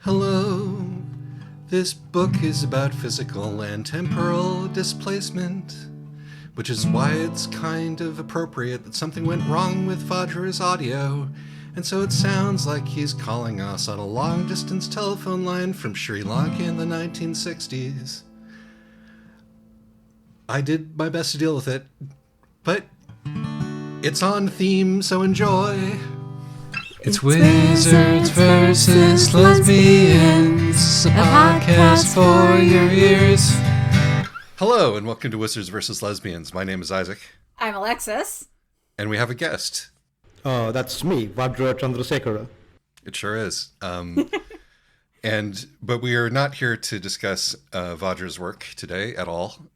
Hello. This book is about physical and temporal displacement, which is why it's kind of appropriate that something went wrong with Vajra's audio, and so it sounds like he's calling us on a long-distance telephone line from Sri Lanka in the 1960s. I did my best to deal with it, but it's on theme, so enjoy. It's Wizards versus Lesbians, a podcast for your ears. Hello, and welcome to Wizards versus Lesbians. My name is Isaac. I'm Alexis. And we have a guest. That's me, Vajra Chandrasekera. It sure is. But we are not here to discuss Vajra's work today at all.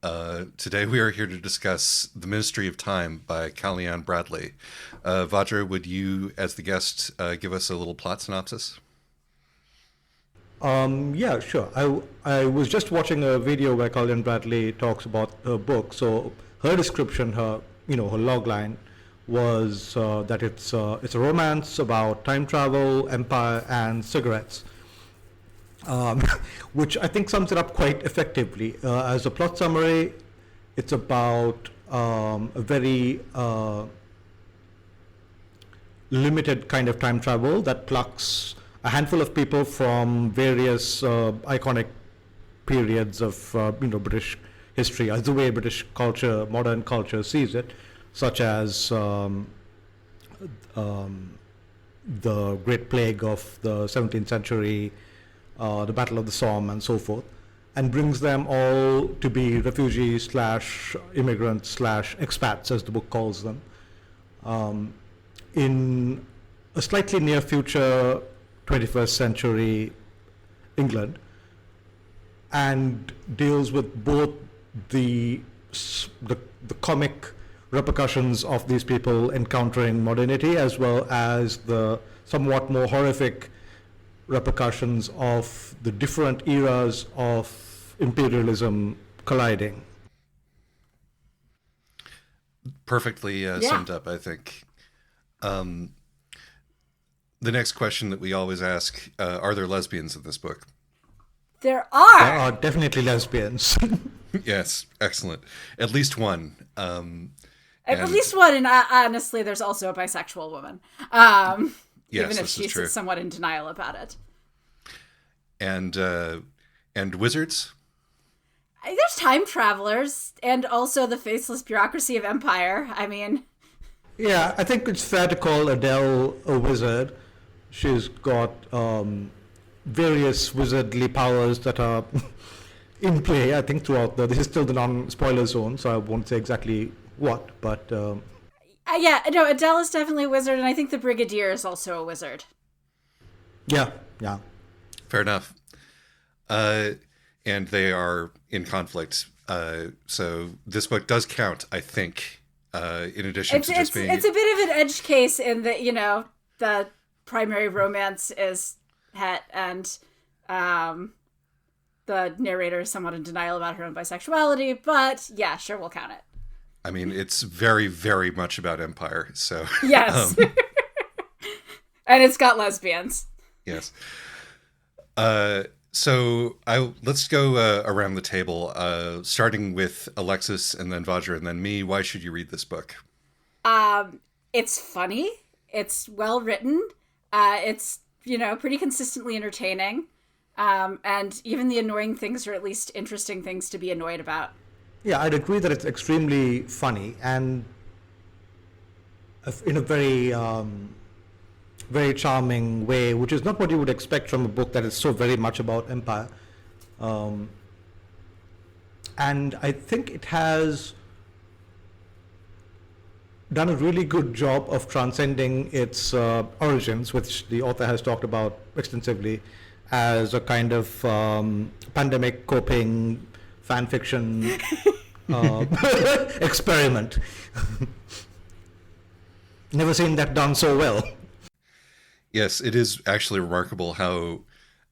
Today we are here to discuss The Ministry of Time by Kalyan Bradley. Vajra, would you, as the guest, give us a little plot synopsis? Yeah, sure. I was just watching a video where Kalyan Bradley talks about her book. So her description, her log line was that it's a romance about time travel, empire, and cigarettes. Which I think sums it up quite effectively. As a plot summary, it's about a very limited kind of time travel that plucks a handful of people from various iconic periods of British history, as the way British culture, modern culture sees it, such as the Great Plague of the 17th century, the Battle of the Somme, and so forth, and brings them all to be refugees / immigrants / expats, as the book calls them, in a slightly near future 21st century England, and deals with both the comic repercussions of these people encountering modernity, as well as the somewhat more horrific repercussions of the different eras of imperialism colliding. Perfectly summed up, I think. The next question that we always ask, are there lesbians in this book? There are! There are definitely lesbians. Yes, excellent. At least one. At least one, and honestly, there's also a bisexual woman. Yes, even if she's somewhat in denial about it. And wizards? There's time travelers, and also the faceless bureaucracy of empire. I mean... Yeah, I think it's fair to call Adele a wizard. She's got various wizardly powers that are in play, I think, throughout this is still the non-spoiler zone, so I won't say exactly what, but... Adele is definitely a wizard, and I think the Brigadier is also a wizard. Yeah. Fair enough. And they are in conflict. So this book does count, I think, in addition to just being... It's a bit of an edge case in that, the primary romance is het, and the narrator is somewhat in denial about her own bisexuality, but yeah, sure, we'll count it. I mean, it's very, very much about empire, so... Yes. And it's got lesbians. Yes. So let's go around the table, starting with Alexis and then Vajra and then me. Why should you read this book? It's funny. It's well written. It's, pretty consistently entertaining. And even the annoying things are at least interesting things to be annoyed about. Yeah, I'd agree that it's extremely funny and in a very, very charming way, which is not what you would expect from a book that is so very much about empire. And I think it has done a really good job of transcending its origins, which the author has talked about extensively, as a kind of pandemic coping fan fiction experiment. Never seen that done so well. Yes, it is actually remarkable how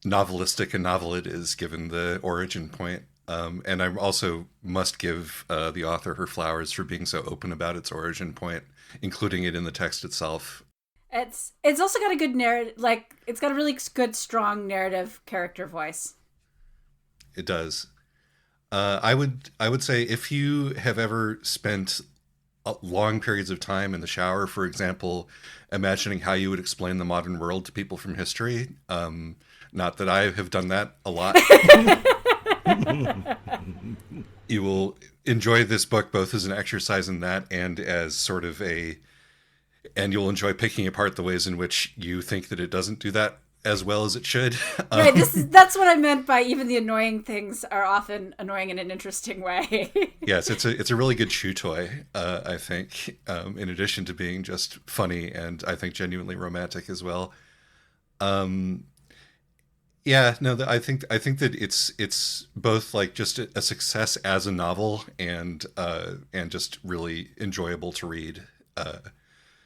novelistic a novel it is, given the origin point. And I also must give the author her flowers for being so open about its origin point, including it in the text itself. It's also got a good narrative, like it's got a really good, strong narrative character voice. It does. I would say if you have ever spent long periods of time in the shower, for example, imagining how you would explain the modern world to people from history. Not that I have done that a lot. You will enjoy this book both as an exercise in that and as sort of and you'll enjoy picking apart the ways in which you think that it doesn't do that as well as it should. Right, that's what I meant by even the annoying things are often annoying in an interesting way. Yes, it's a really good chew toy, I think, in addition to being just funny and I think genuinely romantic as well. Yeah, no, I think that it's both like just a success as a novel and just really enjoyable to read.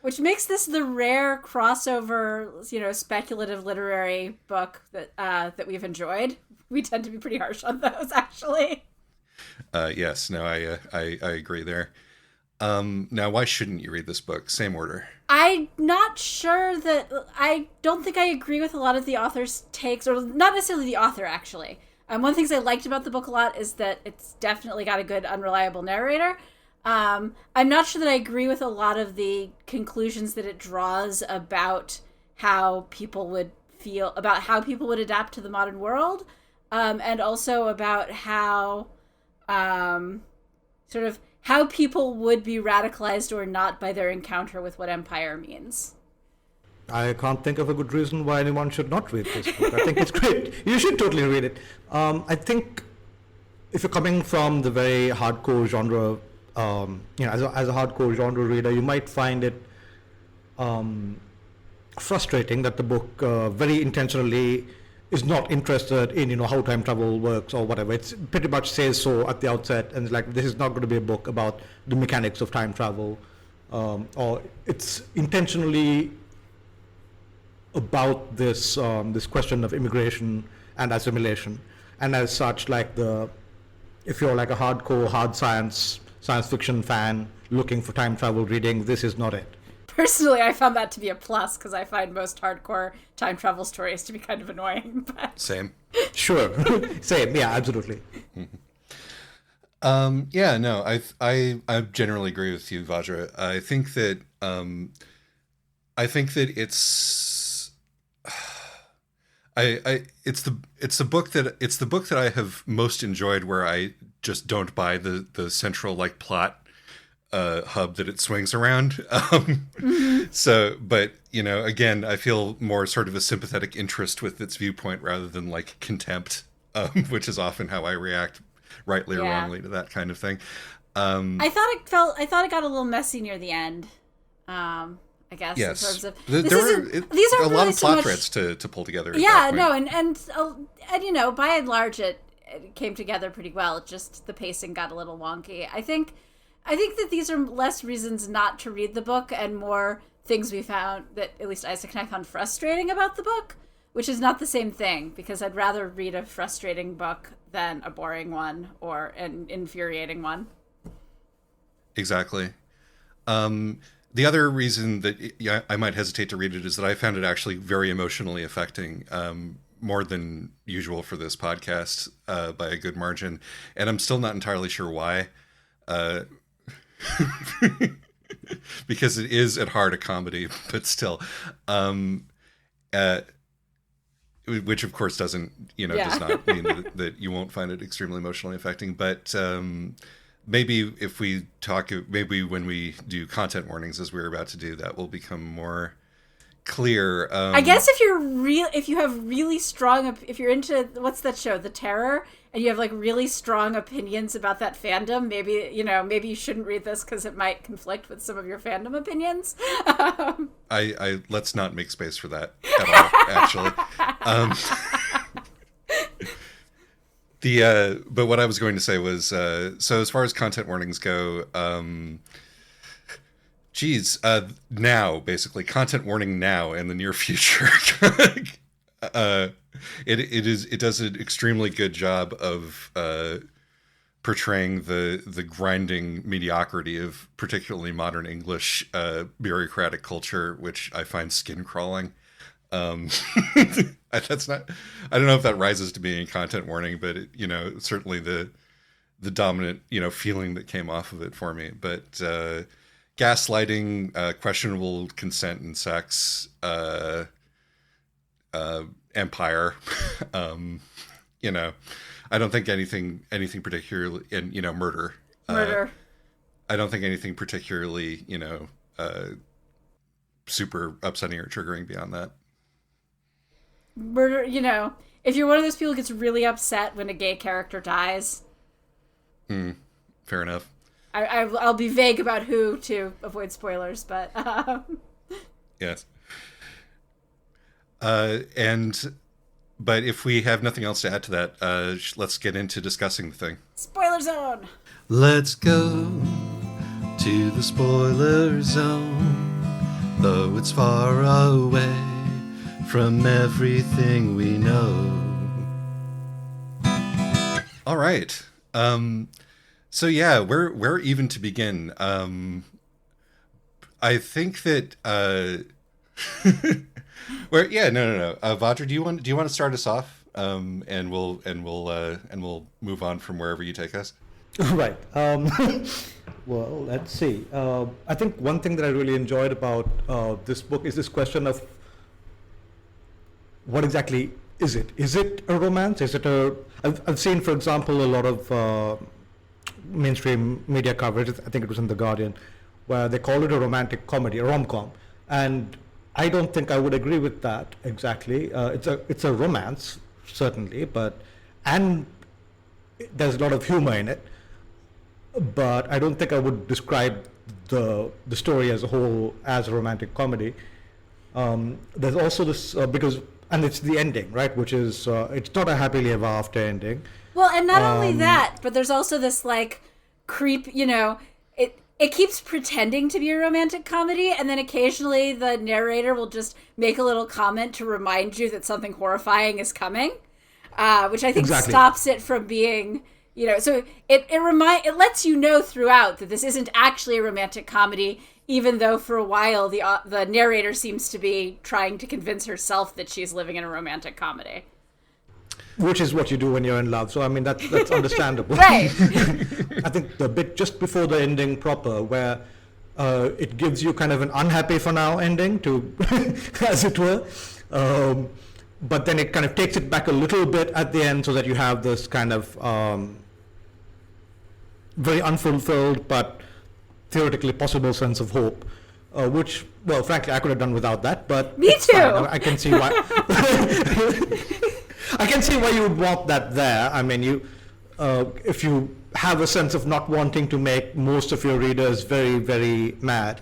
Which makes this the rare crossover, speculative literary book that we've enjoyed. We tend to be pretty harsh on those, actually. Yes, no, I agree there. Now, why shouldn't you read this book? Same order. I'm not sure I don't think I agree with a lot of the author's takes, or not necessarily the author, actually. One of the things I liked about the book a lot is that it's definitely got a good, unreliable narrator. I'm not sure that I agree with a lot of the conclusions that it draws about how people would feel, about how people would adapt to the modern world, and also about how, sort of, how people would be radicalized or not by their encounter with what empire means. I can't think of a good reason why anyone should not read this book. I think it's great. You should totally read it. I think if you're coming from the very hardcore genre, as a hardcore genre reader, you might find it frustrating that the book very intentionally is not interested in how time travel works or whatever. It's pretty much says so at the outset, and it's like, this is not going to be a book about the mechanics of time travel, or it's intentionally about this question of immigration and assimilation, and as such, if you're like a hardcore hard science fiction fan looking for time travel reading, this is not it. Personally, I found that to be a plus because I find most hardcore time travel stories to be kind of annoying. But... Same. Sure. Same. Yeah, absolutely. Yeah, no, I generally agree with you, Vajra. I think that it's it's the book that I have most enjoyed where I just don't buy the central plot hub that it swings around. So, but again, I feel more sort of a sympathetic interest with its viewpoint rather than contempt, which is often how I react, rightly or wrongly, to that kind of thing. I thought it got a little messy near the end. I guess. Yes, in terms of, these are a lot of plot threads to pull together. Yeah, no, and by and large, it came together pretty well. Just the pacing got a little wonky. I think that these are less reasons not to read the book and more things we found that at least Isaac and I found frustrating about the book, which is not the same thing, because I'd rather read a frustrating book than a boring one or an infuriating one. Exactly. The other reason that I might hesitate to read it is that I found it actually very emotionally affecting, more than usual for this podcast, by a good margin. And I'm still not entirely sure why. Because it is at heart a comedy, but still, which of course doesn't, does not mean that you won't find it extremely emotionally affecting. But maybe maybe when we do content warnings, as we're about to do, that will become more clear. I guess if you're into, what's that show, The Terror, and you have really strong opinions about that fandom, maybe you shouldn't read this because it might conflict with some of your fandom opinions. I let's not make space for that at all, actually. But what I was going to say was, so as far as content warnings go, now, basically, content warning now in the near future. It does an extremely good job of portraying the grinding mediocrity of particularly modern English bureaucratic culture, which I find skin crawling. That's not. I don't know if that rises to being a content warning, but certainly the dominant feeling that came off of it for me. But gaslighting, questionable consent and sex, empire. I don't think anything particularly, and murder. Murder. I don't think anything particularly super upsetting or triggering beyond that. Murder. If you're one of those people who gets really upset when a gay character dies. Fair enough. I'll be vague about who to avoid spoilers, but yes. But if we have nothing else to add to that, let's get into discussing the thing. Spoiler zone. Let's go to the spoiler zone, though it's far away from everything we know. All right. So yeah, where even to begin? I think that no. Vajra, do you want to start us off? And we'll move on from wherever you take us. Right. Well, let's see. I think one thing that I really enjoyed about this book is this question of what exactly is it? Is it a romance? Is it I've seen, for example, a lot of mainstream media coverage, I think it was in The Guardian, where they call it a romantic comedy, a rom-com. And I don't think I would agree with that exactly. It's a romance, certainly, and there's a lot of humor in it. But I don't think I would describe the story as a whole as a romantic comedy. There's also this and it's the ending, right? Which is it's not a happily ever after ending. Well, and not only that, but there's also this creep. It keeps pretending to be a romantic comedy, and then occasionally the narrator will just make a little comment to remind you that something horrifying is coming, which I think stops it from being, so it lets you know throughout that this isn't actually a romantic comedy, even though for a while the narrator seems to be trying to convince herself that she's living in a romantic comedy. Which is what you do when you're in love. So, I mean, that's understandable. Right. I think the bit just before the ending proper, where it gives you kind of an unhappy for now ending, as it were. But then it kind of takes it back a little bit at the end so that you have this kind of very unfulfilled but theoretically possible sense of hope. Which, well, frankly, I could have done without that. But me too. Fine. I can see why. I can see why you would want that there. I mean, if you have a sense of not wanting to make most of your readers very, very mad.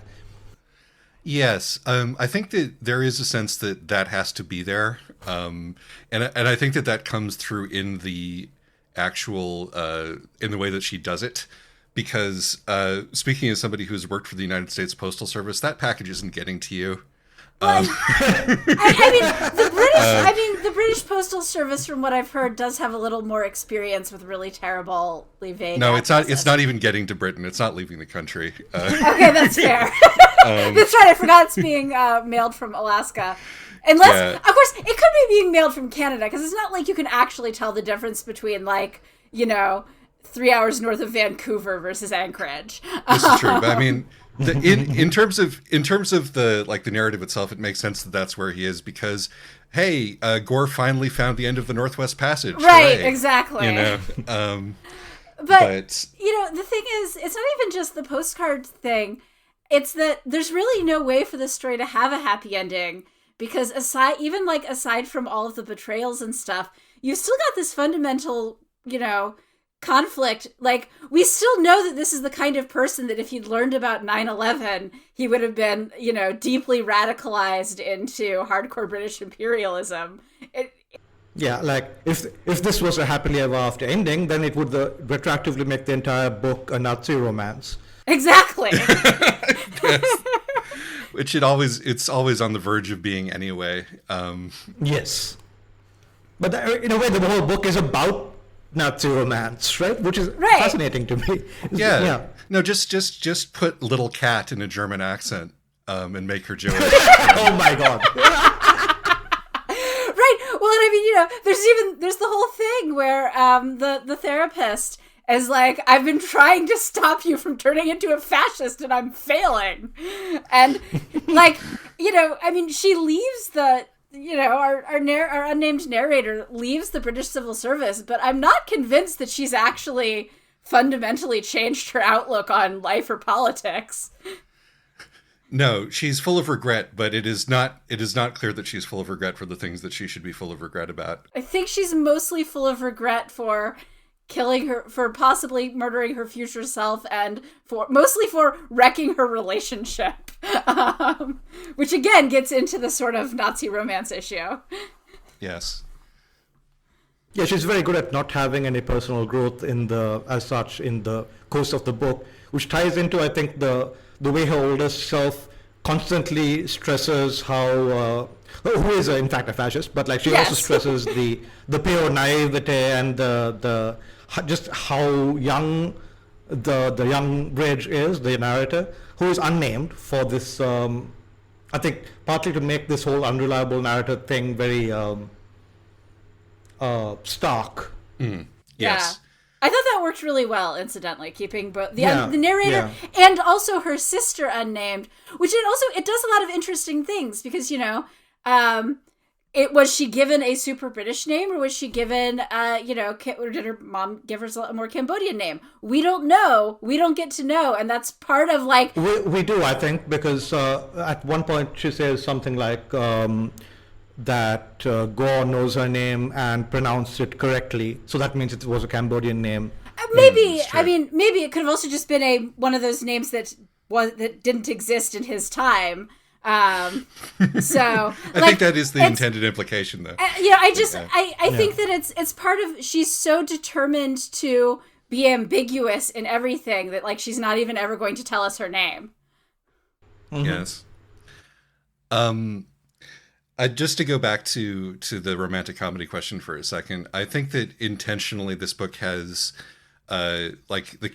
Yes, I think that there is a sense that has to be there, and I think that comes through in the actual in the way that she does it. Because speaking as somebody who's worked for the United States Postal Service, that package isn't getting to you. The British Postal Service, from what I've heard, does have a little more experience with really terribly vague. No, it's not. It's not even getting to Britain. It's not leaving the country. Okay, that's fair. That's right. I forgot it's being mailed from Alaska. Unless, of course, it could be being mailed from Canada, because it's not like you can actually tell the difference between 3 hours north of Vancouver versus Anchorage. This is true, but I mean, in terms of the narrative itself, it makes sense that that's where he is because, hey, Gore finally found the end of the Northwest Passage. Right, hooray. Exactly. But the thing is, it's not even just the postcard thing. It's that there's really no way for this story to have a happy ending because aside from all of the betrayals and stuff, you still got this fundamental, conflict. We still know that this is the kind of person that if he'd learned about 9/11, he would have been, deeply radicalized into hardcore British imperialism. If this was a happily ever after ending, then it would retroactively make the entire book a Nazi romance. Exactly. Yes. Which it's always on the verge of being anyway. Yes. But in a way, the whole book is about Nazi romance, right? Which is Right. fascinating to me. Yeah. No, just put little cat in a German accent and make her Jewish. Oh my God. Right. Well, and I mean, there's the whole thing where the therapist is like, I've been trying to stop you from turning into a fascist and I'm failing. And like, I mean, she leaves our unnamed narrator leaves the British Civil Service, but I'm not convinced that she's actually fundamentally changed her outlook on life or politics. No, she's full of regret, but it is not clear that she's full of regret for the things that she should be full of regret about. I think she's mostly full of regret for possibly murdering her future self, and mostly for wrecking her relationship, which again gets into the sort of Nazi romance issue. Yes. Yeah, she's very good at not having any personal growth in the course of the book, which ties into, I think, the way her older self constantly stresses how, who is in fact a fascist, but like she also stresses the pure naivete and the just how young the young Bridge is, the narrator, who is unnamed for this, I think partly to make this whole unreliable narrator thing very stark. Yes. Yeah. I thought that worked really well, incidentally, keeping both the narrator and also her sister unnamed, which it does a lot of interesting things because, was she given a super British name, or was she given, or did her mom give her a more Cambodian name? We don't know. We don't get to know. And that's part of like... We do, I think, because at one point she says something like that Gore knows her name and pronounced it correctly. So that means it was a Cambodian name. Maybe it could have also just been one of those names that didn't exist in his time. I think that is the intended implication, though. I think that it's part of, she's so determined to be ambiguous in everything that like she's not even ever going to tell us her name. Mm-hmm. Yes. Just to go back to the romantic comedy question for a second, I think that intentionally this book has like the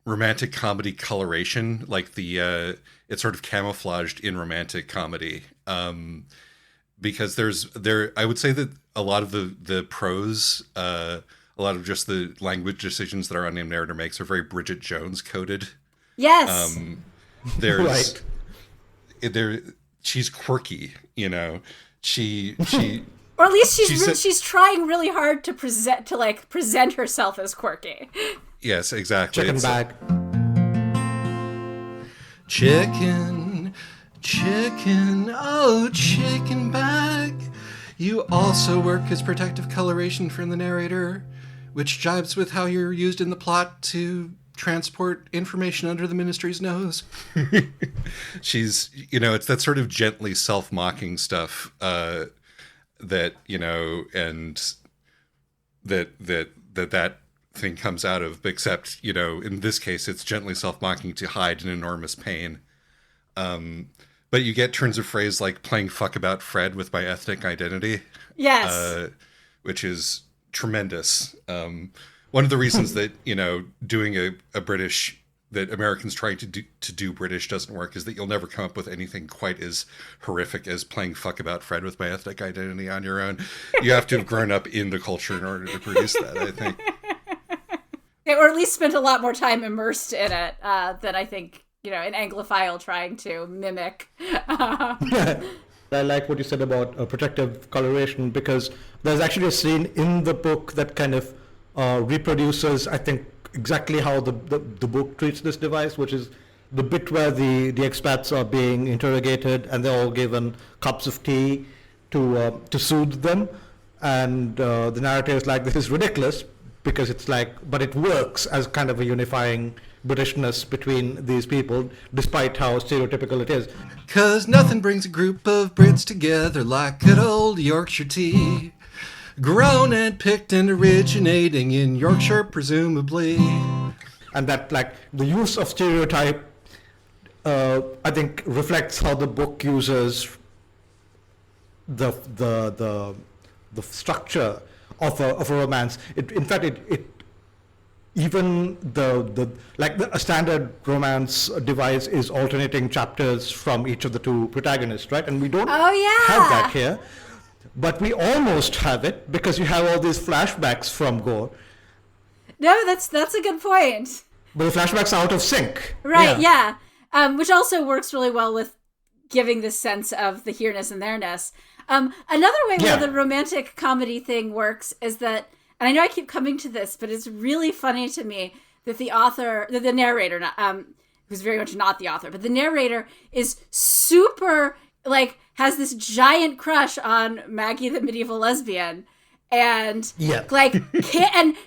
romantic comedy coloration, like it's sort of camouflaged in romantic comedy, because I would say that a lot of the prose, a lot of just the language decisions that our unnamed narrator makes are very Bridget Jones coded. Yes. There's she's quirky, she or at least she's trying really hard to present herself as quirky. Yes, exactly. Chicken bag. Chicken, oh, chicken bag. You also work as protective coloration for the narrator, which jibes with how you're used in the plot to transport information under the ministry's nose. She's, it's that sort of gently self-mocking stuff that, and that thing comes out of, except, in this case, it's gently self-mocking to hide an enormous pain. But you get turns of phrase like playing fuck about Fred with my ethnic identity. Yes. Which is tremendous. One of the reasons that, doing a British, that Americans trying to do British doesn't work is that you'll never come up with anything quite as horrific as playing fuck about Fred with my ethnic identity on your own. You have to have grown up in the culture in order to produce that, I think. Or at least spent a lot more time immersed in it than I think, an Anglophile trying to mimic. I like what you said about protective coloration, because there's actually a scene in the book that kind of reproduces, I think, exactly how the book treats this device, which is the bit where the expats are being interrogated and they're all given cups of tea to soothe them. And the narrator is like, this is ridiculous, because it's like, but it works as kind of a unifying Britishness between these people, despite how stereotypical it is. 'Cause nothing brings a group of Brits together like good old Yorkshire tea. Grown and picked and originating in Yorkshire, presumably. And that, like, the use of stereotype, I think, reflects how the book uses the structure of a romance. In fact, even a standard romance device is alternating chapters from each of the two protagonists, right? And we don't have that here, but we almost have it because you have all these flashbacks from Gore. No, that's a good point. But the flashbacks are out of sync. Right, yeah. Which also works really well with giving this sense of the here-ness and there-ness. Another way where the romantic comedy thing works is that, and I know I keep coming to this, but it's really funny to me that the narrator, who's very much not the author, but the narrator is super, like, has this giant crush on Maggie the medieval lesbian. And, like,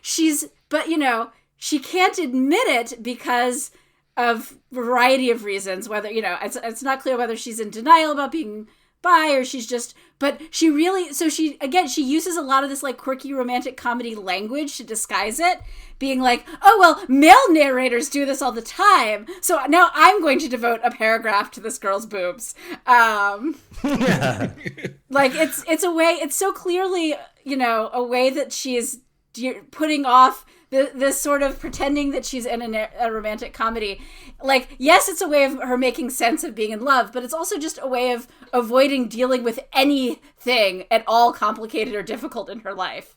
she can't admit it because of a variety of reasons, whether, it's not clear whether she's in denial about being bi or she's just, but she uses a lot of this like quirky romantic comedy language to disguise it, being like, oh, well, male narrators do this all the time, so now I'm going to devote a paragraph to this girl's boobs. Like it's a way, it's so clearly, a way that she is putting off this sort of pretending that she's in a romantic comedy. Like, yes, it's a way of her making sense of being in love, but it's also just a way of avoiding dealing with anything at all complicated or difficult in her life.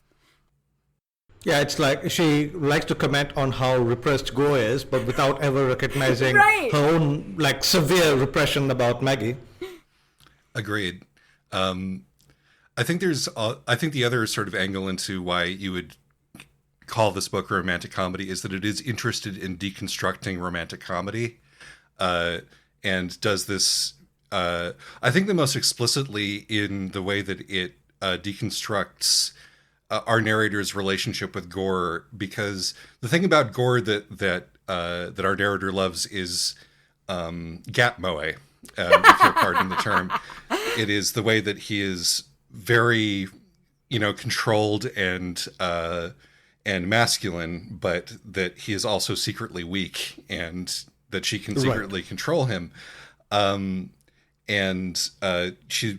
Yeah, it's like she likes to comment on how repressed Go is, but without ever recognizing her own, like, severe repression about Maggie. Agreed. I think the other sort of angle into why you would call this book a romantic comedy is that it is interested in deconstructing romantic comedy, and does this, I think, the most explicitly in the way that it deconstructs our narrator's relationship with Gore, because the thing about Gore that our narrator loves is gap moe, if you'll pardon the term. It is the way that he is very, controlled and masculine, but that he is also secretly weak and that she can secretly control him. She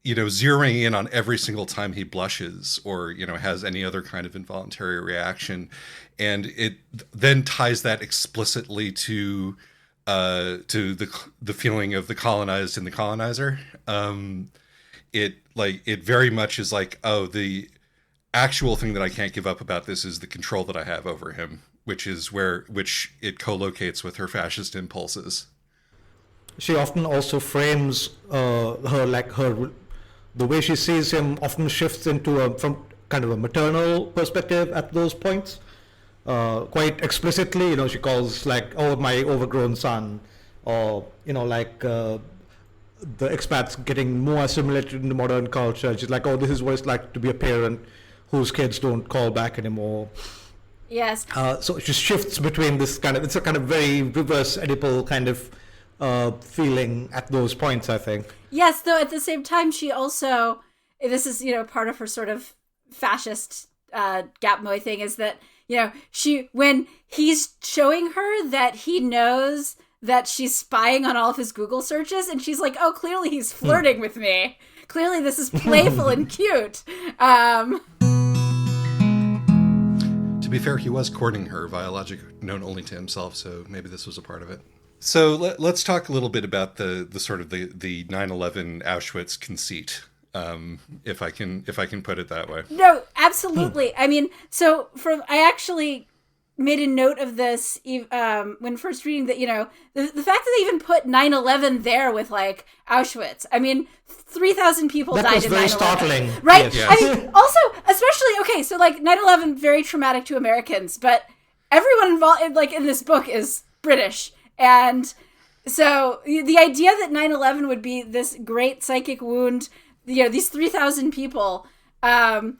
zeroing in on every single time he blushes or, has any other kind of involuntary reaction. And it then ties that explicitly to the feeling of the colonized and the colonizer. It very much is like, oh, the actual thing that I can't give up about this is the control that I have over him, which it co-locates with her fascist impulses. She often also frames the way she sees him often shifts into from kind of a maternal perspective at those points, quite explicitly. She calls like, oh, my overgrown son, or the expats getting more assimilated into modern culture. She's like, oh, this is what it's like to be a parent whose kids don't call back anymore. Yes. So it just shifts between this it's a kind of very reverse Oedipal kind of feeling at those points, I think. Yes, though at the same time, she also, this is, part of her sort of fascist gap moe thing, is that, when he's showing her that he knows that she's spying on all of his Google searches, and she's like, oh, clearly he's flirting with me. Clearly this is playful and cute. To be fair, he was courting her via logic known only to himself, so maybe this was a part of it. So let's talk a little bit about the sort of the 9/11 Auschwitz conceit, if I can put it that way. No, absolutely. I mean, so I actually made a note of this when first reading that, the fact that they even put 9/11 there with like Auschwitz. I mean, 3,000 people died in 9/11. That was very startling. Right? Yes. I mean, also, especially, so like 9/11, very traumatic to Americans, but everyone involved in this book is British. And so the idea that 9/11 would be this great psychic wound, these 3,000 people, on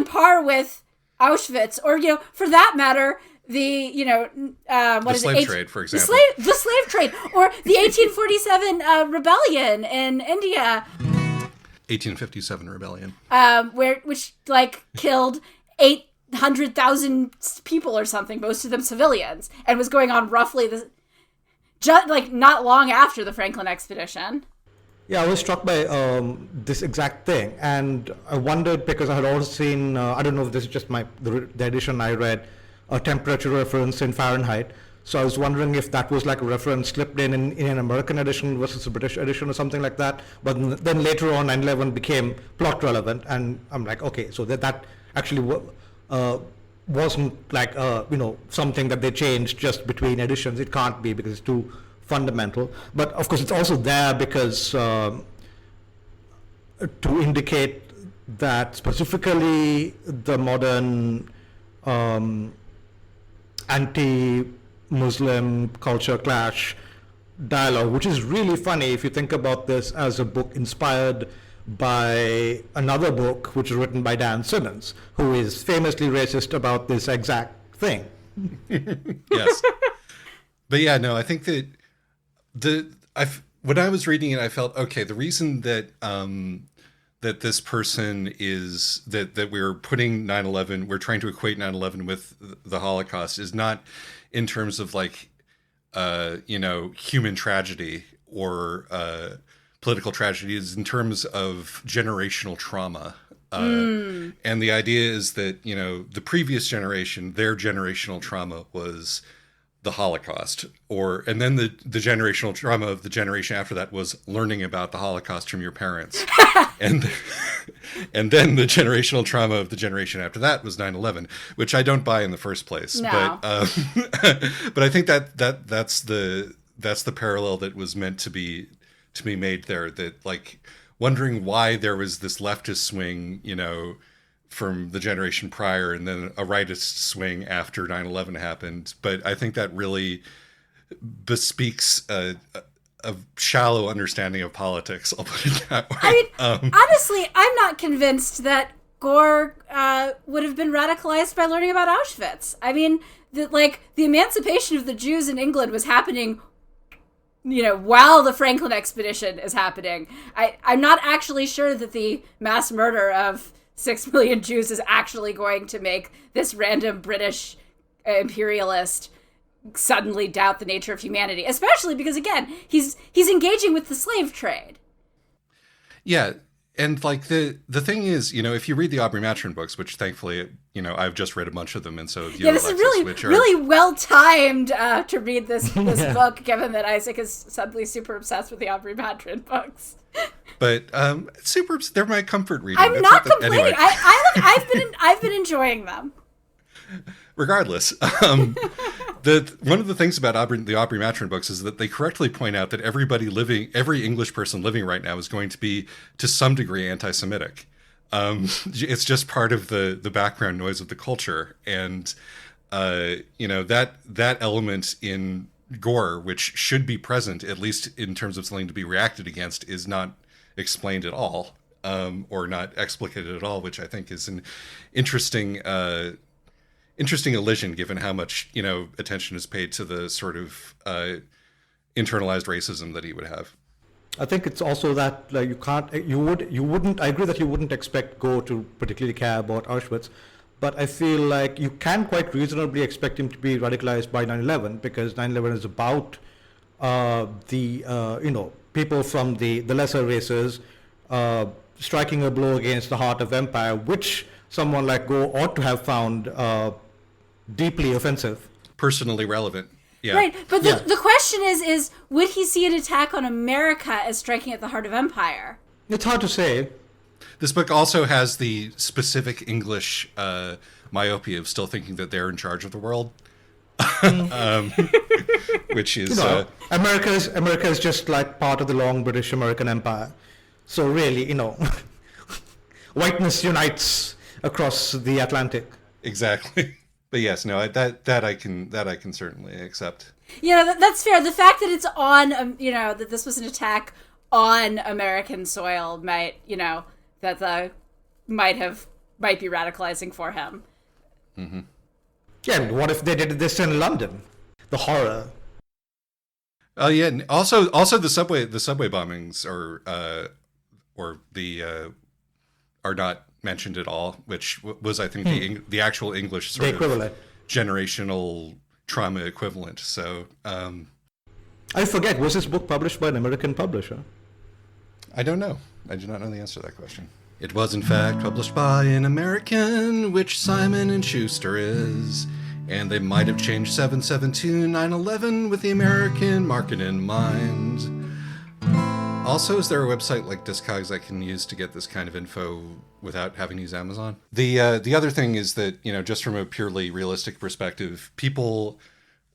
par with Auschwitz, or, for that matter, the slave trade, for example. The slave trade, or the 1847 rebellion in India. 1857 rebellion. Which killed 800,000 people or something, most of them civilians, and was going on roughly not long after the Franklin expedition. Yeah, I was struck by this exact thing, and I wondered because I had also seen, I don't know if this is just the edition I read, a temperature reference in Fahrenheit. So I was wondering if that was like a reference slipped in an American edition versus a British edition or something like that. But then later on, 9/11 became plot relevant, and I'm like, okay, so that actually wasn't like something that they changed just between editions. It can't be because it's too fundamental. But of course, it's also there because to indicate that specifically the modern anti-Muslim culture clash dialogue, which is really funny if you think about this as a book inspired by another book which is written by Dan Simmons, who is famously racist about this exact thing. Yes. But yeah, no, I think that when I was reading it, I felt, okay, the reason that that this person is that we're putting 9/11, we're trying to equate 9/11 with the Holocaust is not in terms of like human tragedy or political tragedy, is in terms of generational trauma. And the idea is that, the previous generation, their generational trauma was the Holocaust, and then the generational trauma of the generation after that was learning about the Holocaust from your parents. and then the generational trauma of the generation after that was 9/11, which I don't buy in the first place. No. But I think that's the parallel that was meant to be made there, that like wondering why there was this leftist swing, from the generation prior and then a rightist swing after 9/11 happened. But I think that really bespeaks a shallow understanding of politics. I'll put it that way. I mean, honestly, I'm not convinced that Gore would have been radicalized by learning about Auschwitz. I mean, the emancipation of the Jews in England was happening while the Franklin expedition is happening. I'm not actually sure that the mass murder of 6 million Jews is actually going to make this random British imperialist suddenly doubt the nature of humanity, especially because, again, he's engaging with the slave trade. Yeah, and like the thing is, if you read the Aubrey Maturin books, which thankfully, I've just read a bunch of them, and so this Alexis, is really well timed to read this book, given that Isaac is suddenly super obsessed with the Aubrey Maturin books. But they're my comfort reading. I'm not complaining. Anyway. I've been enjoying them. Regardless, one of the things about the Aubrey Maturin books is that they correctly point out that every English person living right now is going to be to some degree anti-Semitic. It's just part of the background noise of the culture, and that element in Gore, which should be present at least in terms of something to be reacted against, is not explained at all, or not explicated at all, which I think is an interesting elision, given how much attention is paid to the sort of internalized racism that he would have. I think it's also that I agree that you wouldn't expect Go to particularly care about Auschwitz, but I feel like you can quite reasonably expect him to be radicalized by 9/11, because 9/11 is about people from the lesser races striking a blow against the heart of empire, which someone like Go ought to have found deeply offensive. Personally relevant. Yeah. Right, but the question is would he see an attack on America as striking at the heart of empire? It's hard to say. This book also has the specific English myopia of still thinking that they're in charge of the world. Which is... America is just like part of the long British American Empire. So really, whiteness unites across the Atlantic. Exactly. But yes, no, that I can certainly accept. That's fair. The fact that it's on, that this was an attack on American soil might be radicalizing for him. Mm-hmm. Yeah, and what if they did this in London? The horror. Oh yeah. Also the subway bombings are not mentioned at all, which was, I think, the actual English sort of generational trauma equivalent. So I forget, was this book published by an American publisher? I don't know. I do not know the answer to that question. It was in fact published by an American, which Simon & Schuster is, and they might have changed 772 911 with the American market in mind. Also, is there a website like Discogs I can use to get this kind of info without having to use Amazon? The other thing is that, you know, just from a purely realistic perspective, people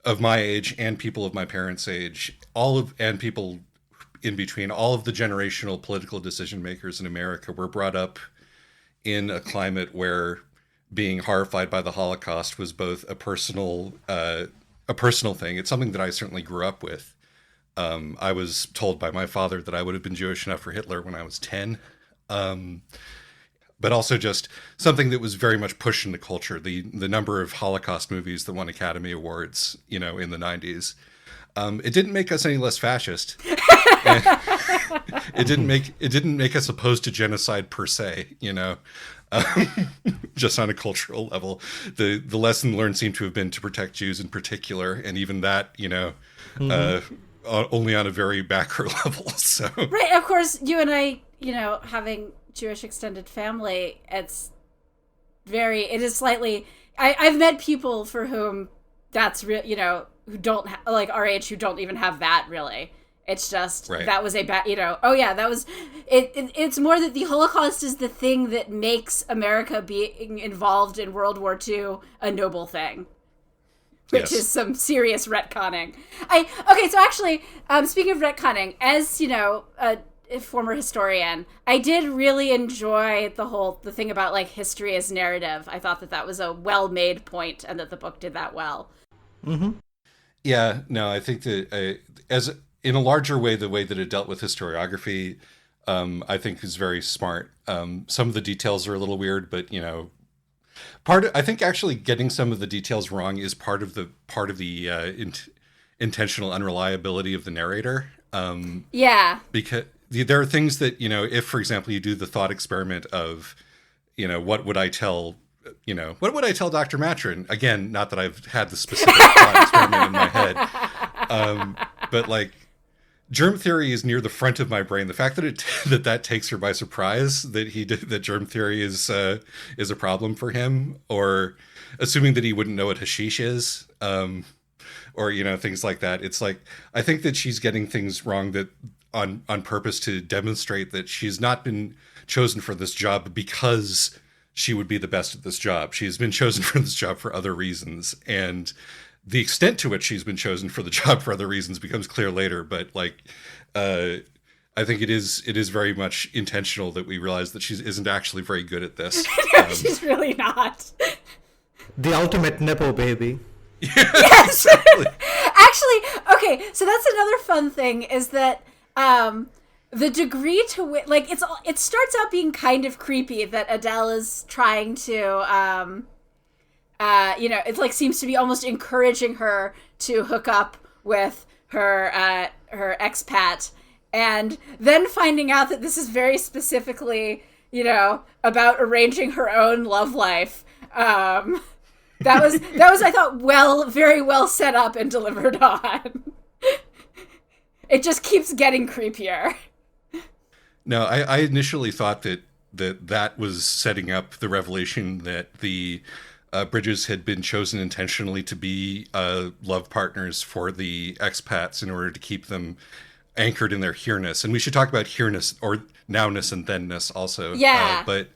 of my age and people of my parents' age, and people in between, all of the generational political decision makers in America were brought up in a climate where being horrified by the Holocaust was both a personal thing. It's something that I certainly grew up with. I was told by my father that I would have been Jewish enough for Hitler when I was 10. But also just something that was very much pushed into culture. The number of Holocaust movies that won Academy Awards, you know, in the 90s. It didn't make us any less fascist. It didn't make us opposed to genocide per se, you know. Just on a cultural level, the lesson learned seemed to have been to protect Jews in particular, and even that, you know, only on a very macro level. So right, of course, you and I, you know, having Jewish extended family, it is slightly. I've met people for whom that's real, you know, who don't like our age, who don't even have that really. It's just, right. That was a bad, you know, oh yeah, that was, it's more that the Holocaust is the thing that makes America being involved in World War II a noble thing. Which is some serious retconning. Okay, so actually, speaking of retconning, as, you know, a former historian, I did really enjoy the thing about, like, history as narrative. I thought that was a well-made point, and that the book did that well. Mm-hmm. Yeah, no, I think that in a larger way, the way that it dealt with historiography, I think is very smart. Some of the details are a little weird, but, you know, I think actually getting some of the details wrong is part of the intentional unreliability of the narrator. Yeah. Because there are things that, you know, if, for example, you do the thought experiment of, you know, what would I tell Dr. Matron? Again, not that I've had the specific thought experiment in my head, but like, germ theory is near the front of my brain. The fact that that takes her by surprise, that germ theory is a problem for him, or assuming that he wouldn't know what hashish is, or, you know, things like that. It's like, I think that she's getting things wrong that on purpose to demonstrate that she's not been chosen for this job because she would be the best at this job. She's been chosen for this job for other reasons, and the extent to which she's been chosen for the job for other reasons becomes clear later. But like, I think it is very much intentional that we realize that she isn't actually very good at this. She's really not. The ultimate Nepo baby. Yes. Exactly. Actually, okay, so that's another fun thing is that the degree to which, like, it starts out being kind of creepy that Adele is trying to, you know, it's like seems to be almost encouraging her to hook up with her expat, and then finding out that this is very specifically, you know, about arranging her own love life. That was I thought very well set up and delivered on. It just keeps getting creepier. No, I initially thought that was setting up the revelation that the Bridges had been chosen intentionally to be love partners for the expats in order to keep them anchored in their here-ness. And we should talk about here-ness, or nowness and then-ness also. Yeah. But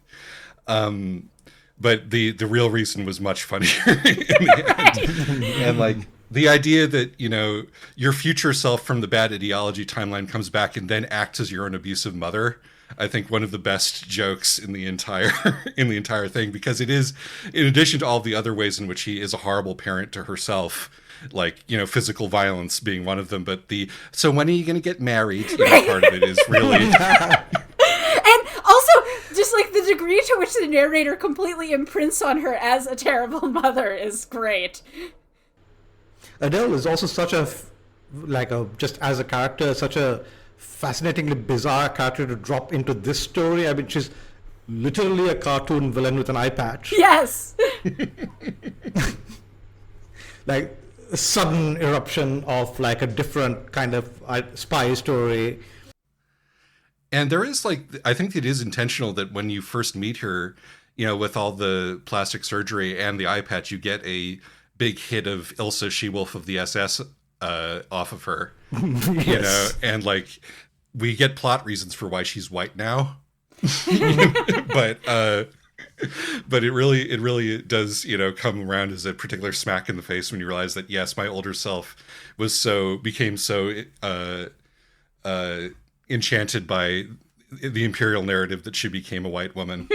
the real reason was much funnier in the end. And like, the idea that, you know, your future self from the bad ideology timeline comes back and then acts as your own abusive mother, I think one of the best jokes in the entire thing, because it is, in addition to all the other ways in which he is a horrible parent to herself, like, you know, physical violence being one of them, but so when are you going to get married? You know, part of it is really... And also, just like the degree to which the narrator completely imprints on her as a terrible mother is great. Adele is also such just as a character, such a fascinatingly bizarre character to drop into this story. I mean, she's literally a cartoon villain with an eye patch. Yes. Like a sudden eruption of like a different kind of spy story. And there is like, I think it is intentional that when you first meet her, you know, with all the plastic surgery and the eye patch, you get a big hit of Ilsa She-Wolf of the SS off of her. Yes. You know, and like we get plot reasons for why she's white now. but it really does, you know, come around as a particular smack in the face when you realize that yes, my older self became so enchanted by the imperial narrative that she became a white woman.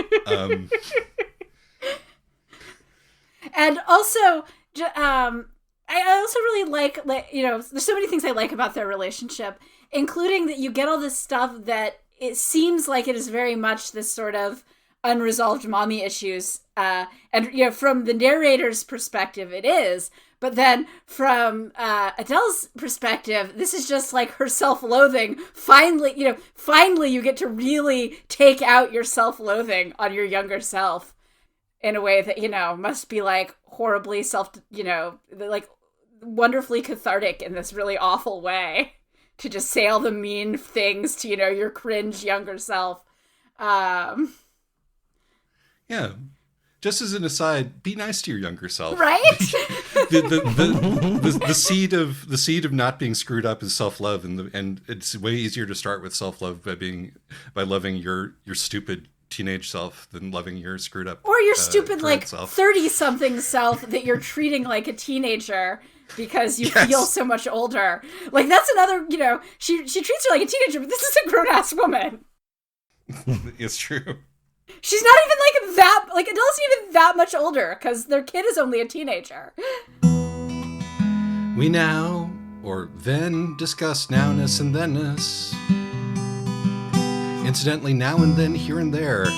And also, I also really like, you know, there's so many things I like about their relationship, including that you get all this stuff that it seems like it is very much this sort of unresolved mommy issues. And, you know, from the narrator's perspective, it is. But then from Adele's perspective, this is just like her self-loathing. Finally, you get to really take out your self-loathing on your younger self in a way that, you know, must be like horribly like wonderfully cathartic in this really awful way to just say all the mean things to, you know, your cringe younger self. Yeah. Just as an aside, be nice to your younger self. Right? the seed of not being screwed up is self-love, and it's way easier to start with self-love by loving your stupid teenage self than loving your screwed up or your stupid like self. 30-something self that you're treating like a teenager because you feel so much older. Like that's another, you know, she treats her like a teenager, but this is a grown-ass woman. It's true. She's not even like that, like Adele's even that much older because their kid is only a teenager. We now, or then, discuss nowness and thenness. Incidentally, now and then, here and there,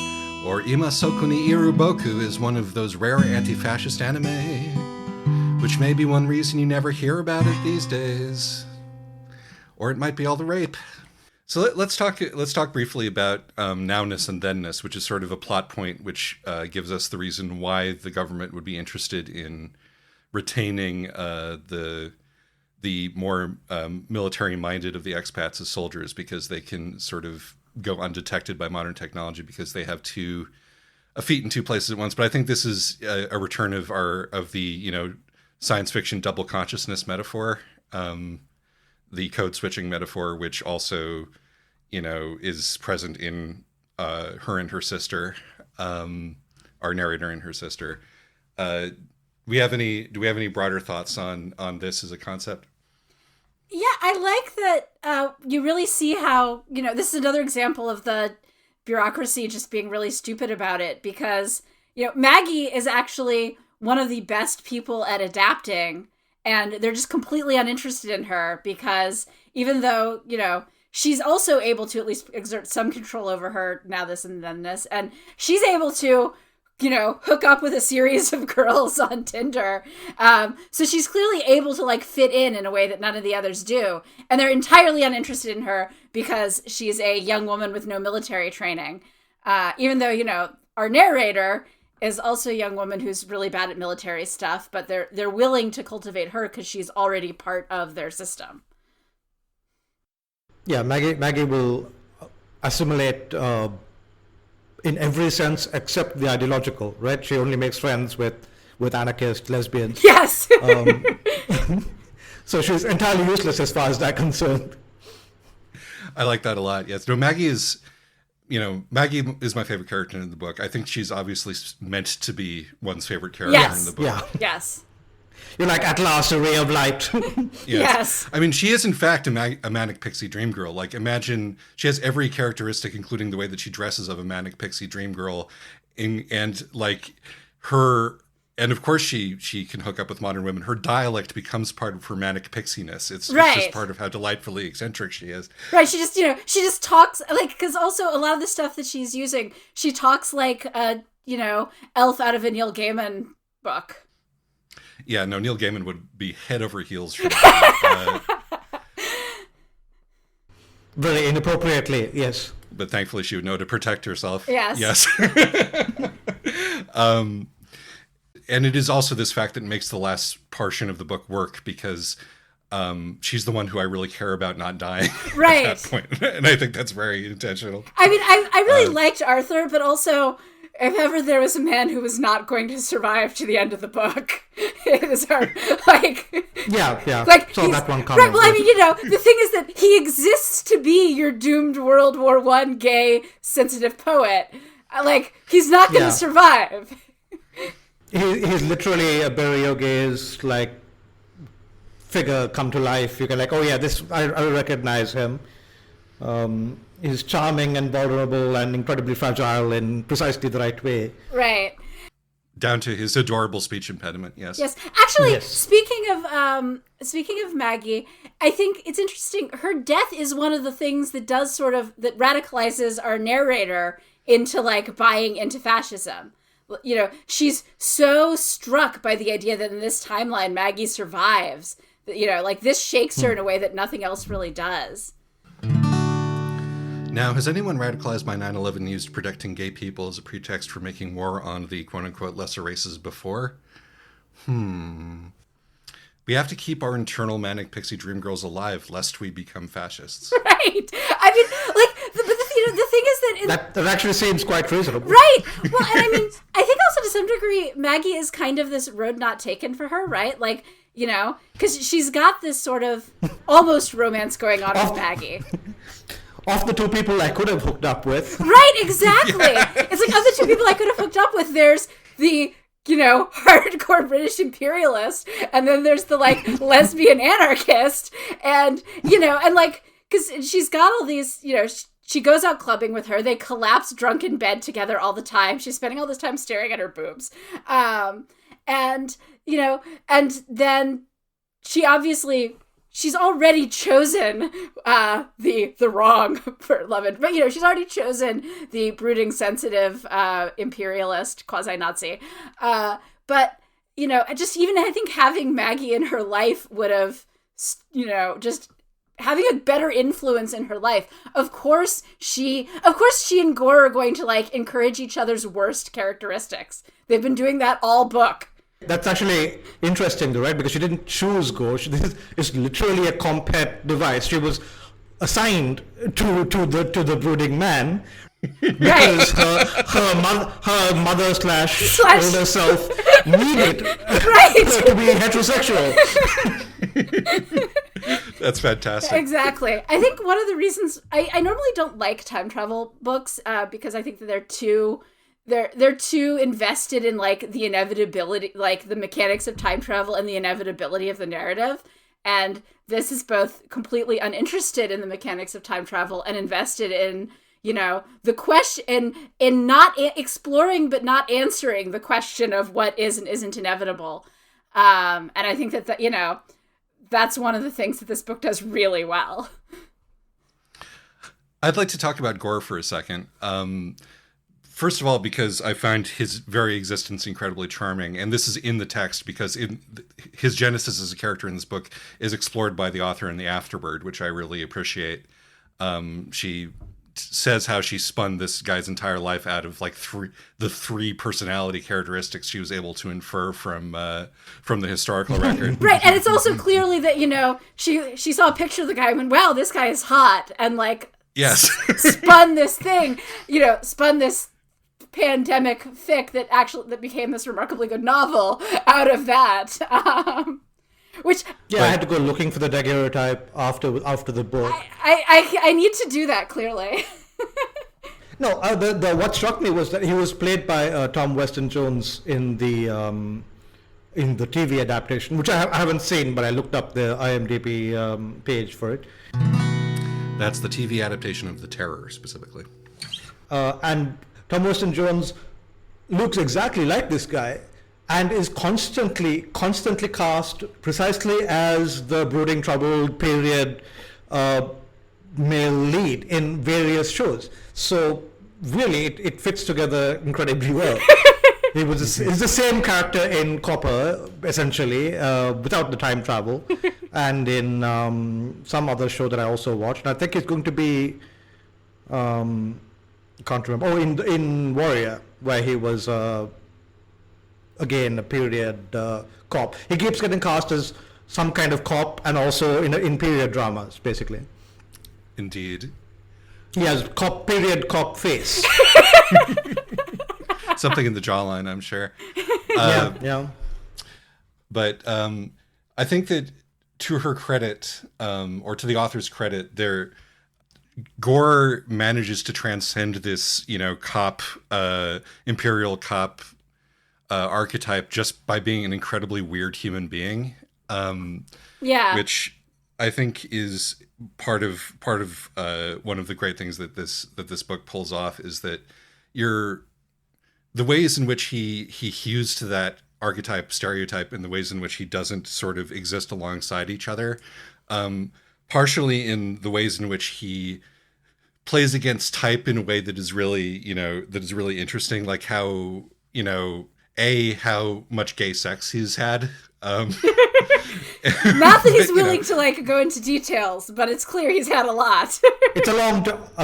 or Ima Sokuni Iruboku is one of those rare anti-fascist anime, which may be one reason you never hear about it these days. Or it might be all the rape. So let's talk briefly about nowness and thenness, which is sort of a plot point which gives us the reason why the government would be interested in retaining the more military-minded of the expats as soldiers, because they can sort of go undetected by modern technology because they have a feet in two places at once. But I think this is a return of the, you know, science fiction double consciousness metaphor. The code switching metaphor, which also, you know, is present in her and her sister, our narrator and her sister. Do we have any broader thoughts on this as a concept? Yeah, I like that you really see how, you know, this is another example of the bureaucracy just being really stupid about it, because, you know, Maggie is actually one of the best people at adapting. And they're just completely uninterested in her because even though, you know, she's also able to at least exert some control over her now this and then this. And she's able to, you know, hook up with a series of girls on Tinder. So she's clearly able to like fit in a way that none of the others do. And they're entirely uninterested in her because she's a young woman with no military training. Even though, you know, our narrator is also a young woman who's really bad at military stuff, but they're willing to cultivate her because she's already part of their system. Yeah, Maggie will assimilate in every sense except the ideological, right? She only makes friends with anarchist lesbians. Yes. So she's entirely useless as far as that concerned. I like that a lot. Yes. No, Maggie is my favorite character in the book. I think she's obviously meant to be one's favorite character in the book. Yeah. Yes. You're like, at last, a ray of light. Yes. I mean, she is, in fact, a manic pixie dream girl. Like, imagine she has every characteristic, including the way that she dresses, of a manic pixie dream girl. And like, her... And of course she can hook up with modern women. Her dialect becomes part of her manic pixiness. It's just part of how delightfully eccentric she is. Right. She just talks like, because also a lot of the stuff that she's using, she talks like a, you know, elf out of a Neil Gaiman book. Yeah, no, Neil Gaiman would be head over heels for Very inappropriately, yes. But thankfully she would know to protect herself. Yes. And it is also this fact that makes the last portion of the book work, because she's the one who I really care about not dying Right. at that point. And I think that's very intentional. I mean, I really liked Arthur, but also, if ever there was a man who was not going to survive to the end of the book, it is her. Yeah. Like, Saw that one coming. Right, well, I mean, the thing is that he exists to be your doomed World War I gay, sensitive poet. Like, he's not going to survive. He's literally a Barry O'Gay's, like, figure come to life. You can like, oh yeah, this I recognize him. He's charming and vulnerable and incredibly fragile in precisely the right way. Right. Down to his adorable speech impediment. Yes. Yes. Actually, Yes. speaking of Maggie, I think it's interesting. Her death is one of the things that does that radicalizes our narrator into like buying into fascism. She's so struck by the idea that in this timeline Maggie survives. Like this shakes her in a way that nothing else really does. Now, has anyone radicalized by 9/11 used protecting gay people as a pretext for making war on the quote-unquote lesser races before? We have to keep our internal manic pixie dream girls alive, lest we become fascists. Right. I mean, like, the thing is that... That actually seems quite reasonable. Right. Well, and I mean, I think also to some degree, Maggie is kind of this road not taken for her, right? Like, because she's got this sort of almost romance going on with Maggie. Of the two people I could have hooked up with. Right, exactly. Yeah. It's like, of the two people I could have hooked up with, there's the, hardcore British imperialist, and then there's the, like, lesbian anarchist, and, and, like, because she's got all these, she goes out clubbing with her, they collapse drunk in bed together all the time, she's spending all this time staring at her boobs, and then she's already chosen the wrong beloved, but she's already chosen the brooding, sensitive, imperialist, quasi-Nazi. But just even I think having Maggie in her life would have, just having a better influence in her life. Of course she and Gore are going to like encourage each other's worst characteristics. They've been doing that all book. That's actually interesting, though, right? Because she didn't choose Gore. This is literally a compet device. She was assigned to the brooding man because her mother slash older self needed her to be heterosexual. That's fantastic. Exactly. I think one of the reasons I normally don't like time travel books because I think that they're too invested in like the inevitability, like the mechanics of time travel and the inevitability of the narrative. And this is both completely uninterested in the mechanics of time travel and invested in, the question in not exploring but not answering the question of what is and isn't inevitable. And I think that that's one of the things that this book does really well. I'd like to talk about Gore for a second. First of all, because I find his very existence incredibly charming, and this is in the text because his genesis as a character in this book is explored by the author in the afterword, which I really appreciate. She says how she spun this guy's entire life out of like the three personality characteristics she was able to infer from the historical record. Right, and it's also clearly that she saw a picture of the guy and went, "Wow, this guy is hot," and like spun this thing, spun this pandemic fic that became this remarkably good novel out of that. Which I had to go looking for the daguerreotype after the book. I need to do that clearly. No, what struck me was that he was played by Tom Weston Jones in the TV adaptation, which I haven't seen, but I looked up the IMDb page for it. That's the TV adaptation of The Terror, specifically. And Tom Weston Jones looks exactly like this guy and is constantly cast precisely as the brooding, troubled period male lead in various shows. So really, it fits together incredibly well. He's the same character in Copper, essentially, without the time travel, and in some other show that I also watched. And I think it's going to be... can't remember. Oh, in Warrior, where he was again a period cop. He keeps getting cast as some kind of cop and also in period dramas, basically. Indeed. He has period cop face. Something in the jawline, I'm sure. Yeah. But I think that to her credit, or to the author's credit, Gore manages to transcend this, cop, imperial cop archetype just by being an incredibly weird human being. Which I think is part of one of the great things that this book pulls off is that the ways in which he hews to that archetype, stereotype, and the ways in which he doesn't sort of exist alongside each other, partially in the ways in which he plays against type in a way that is really interesting, like how how much gay sex he's had. Not that he's willing to go into details, but it's clear he's had a lot. It's a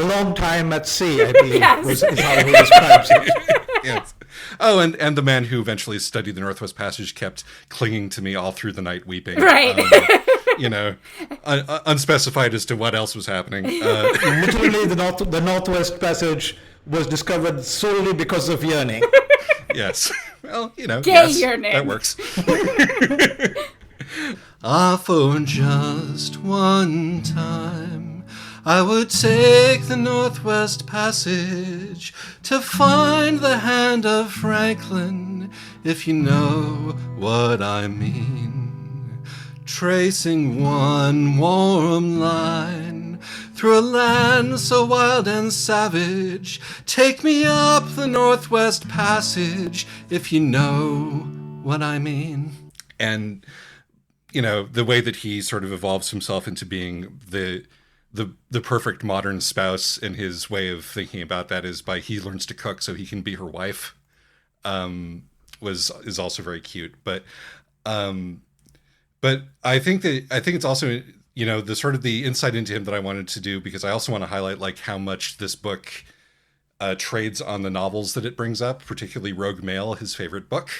long time at sea, I believe, Yes. is how he describes it. Yes. Oh, and the man who eventually studied the Northwest Passage kept clinging to me all through the night, weeping. Right. Unspecified as to what else was happening. Literally, the Northwest Passage was discovered solely because of yearning. Yes. Well, Gay yes, yearning. that works. For just one time, I would take the Northwest Passage to find the hand of Franklin, if you know what I mean. Tracing one warm line through a land so wild and savage, take me up the Northwest Passage, if you know what I mean. And the way that he sort of evolves himself into being the perfect modern spouse, and his way of thinking about that is by he learns to cook so he can be her wife, is also very cute. But I think it's also the sort of the insight into him that I wanted to do, because I also want to highlight how much this book trades on the novels that it brings up, particularly Rogue Male, his favorite book.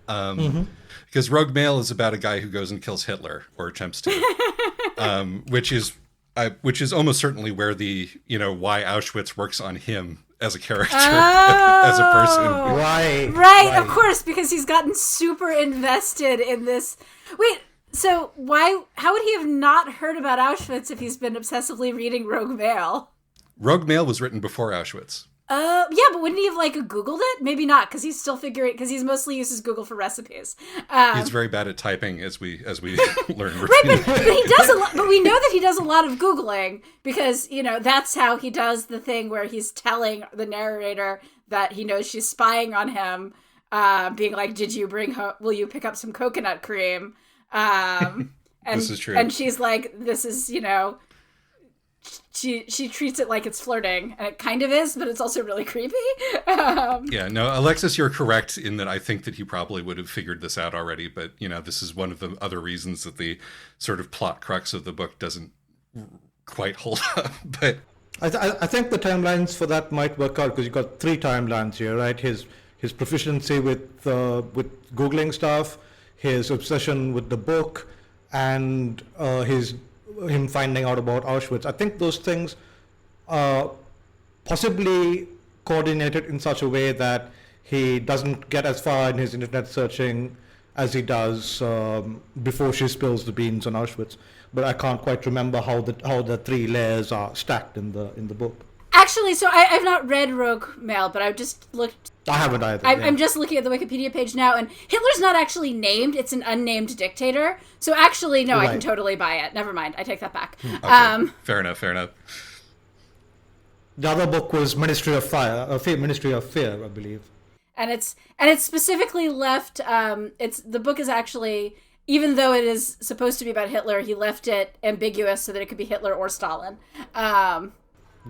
Because Rogue Male is about a guy who goes and kills Hitler, or attempts to, which is almost certainly where the why Auschwitz works on him as a character, as a person. Right, of course, because he's gotten super invested in this. Wait, so how would he have not heard about Auschwitz if he's been obsessively reading Rogue Male? Rogue Male was written before Auschwitz. Yeah, but wouldn't he have Googled it? Maybe not, because he's still figuring, because he's mostly uses Google for recipes. He's very bad at typing, as we learn. Right, but he does a lot. But we know that he does a lot of Googling, because that's how he does the thing where he's telling the narrator that he knows she's spying on him, being like, "Did you will you pick up some coconut cream?" And this is true. And she's like, "This is She treats it like it's flirting, and it kind of is, but it's also really creepy. Alexis, you're correct in that I think that he probably would have figured this out already, but this is one of the other reasons that the sort of plot crux of the book doesn't quite hold up. But I think the timelines for that might work out, because you've got 3 timelines here, right? His proficiency with Googling stuff, his obsession with the book, and him finding out about Auschwitz. I think those things are possibly coordinated in such a way that he doesn't get as far in his internet searching as he does before she spills the beans on Auschwitz. But I can't quite remember how the 3 layers are stacked in the book. Actually, so I've not read Rogue Male, but I've just looked. I haven't either. I'm just looking at the Wikipedia page now, and Hitler's not actually named. It's an unnamed dictator. So actually, no, right. I can totally buy it. Never mind. I take that back. Okay. Fair enough. The other book was Ministry of Ministry of Fear, I believe. And it's specifically left. The book is actually, even though it is supposed to be about Hitler, he left it ambiguous so that it could be Hitler or Stalin.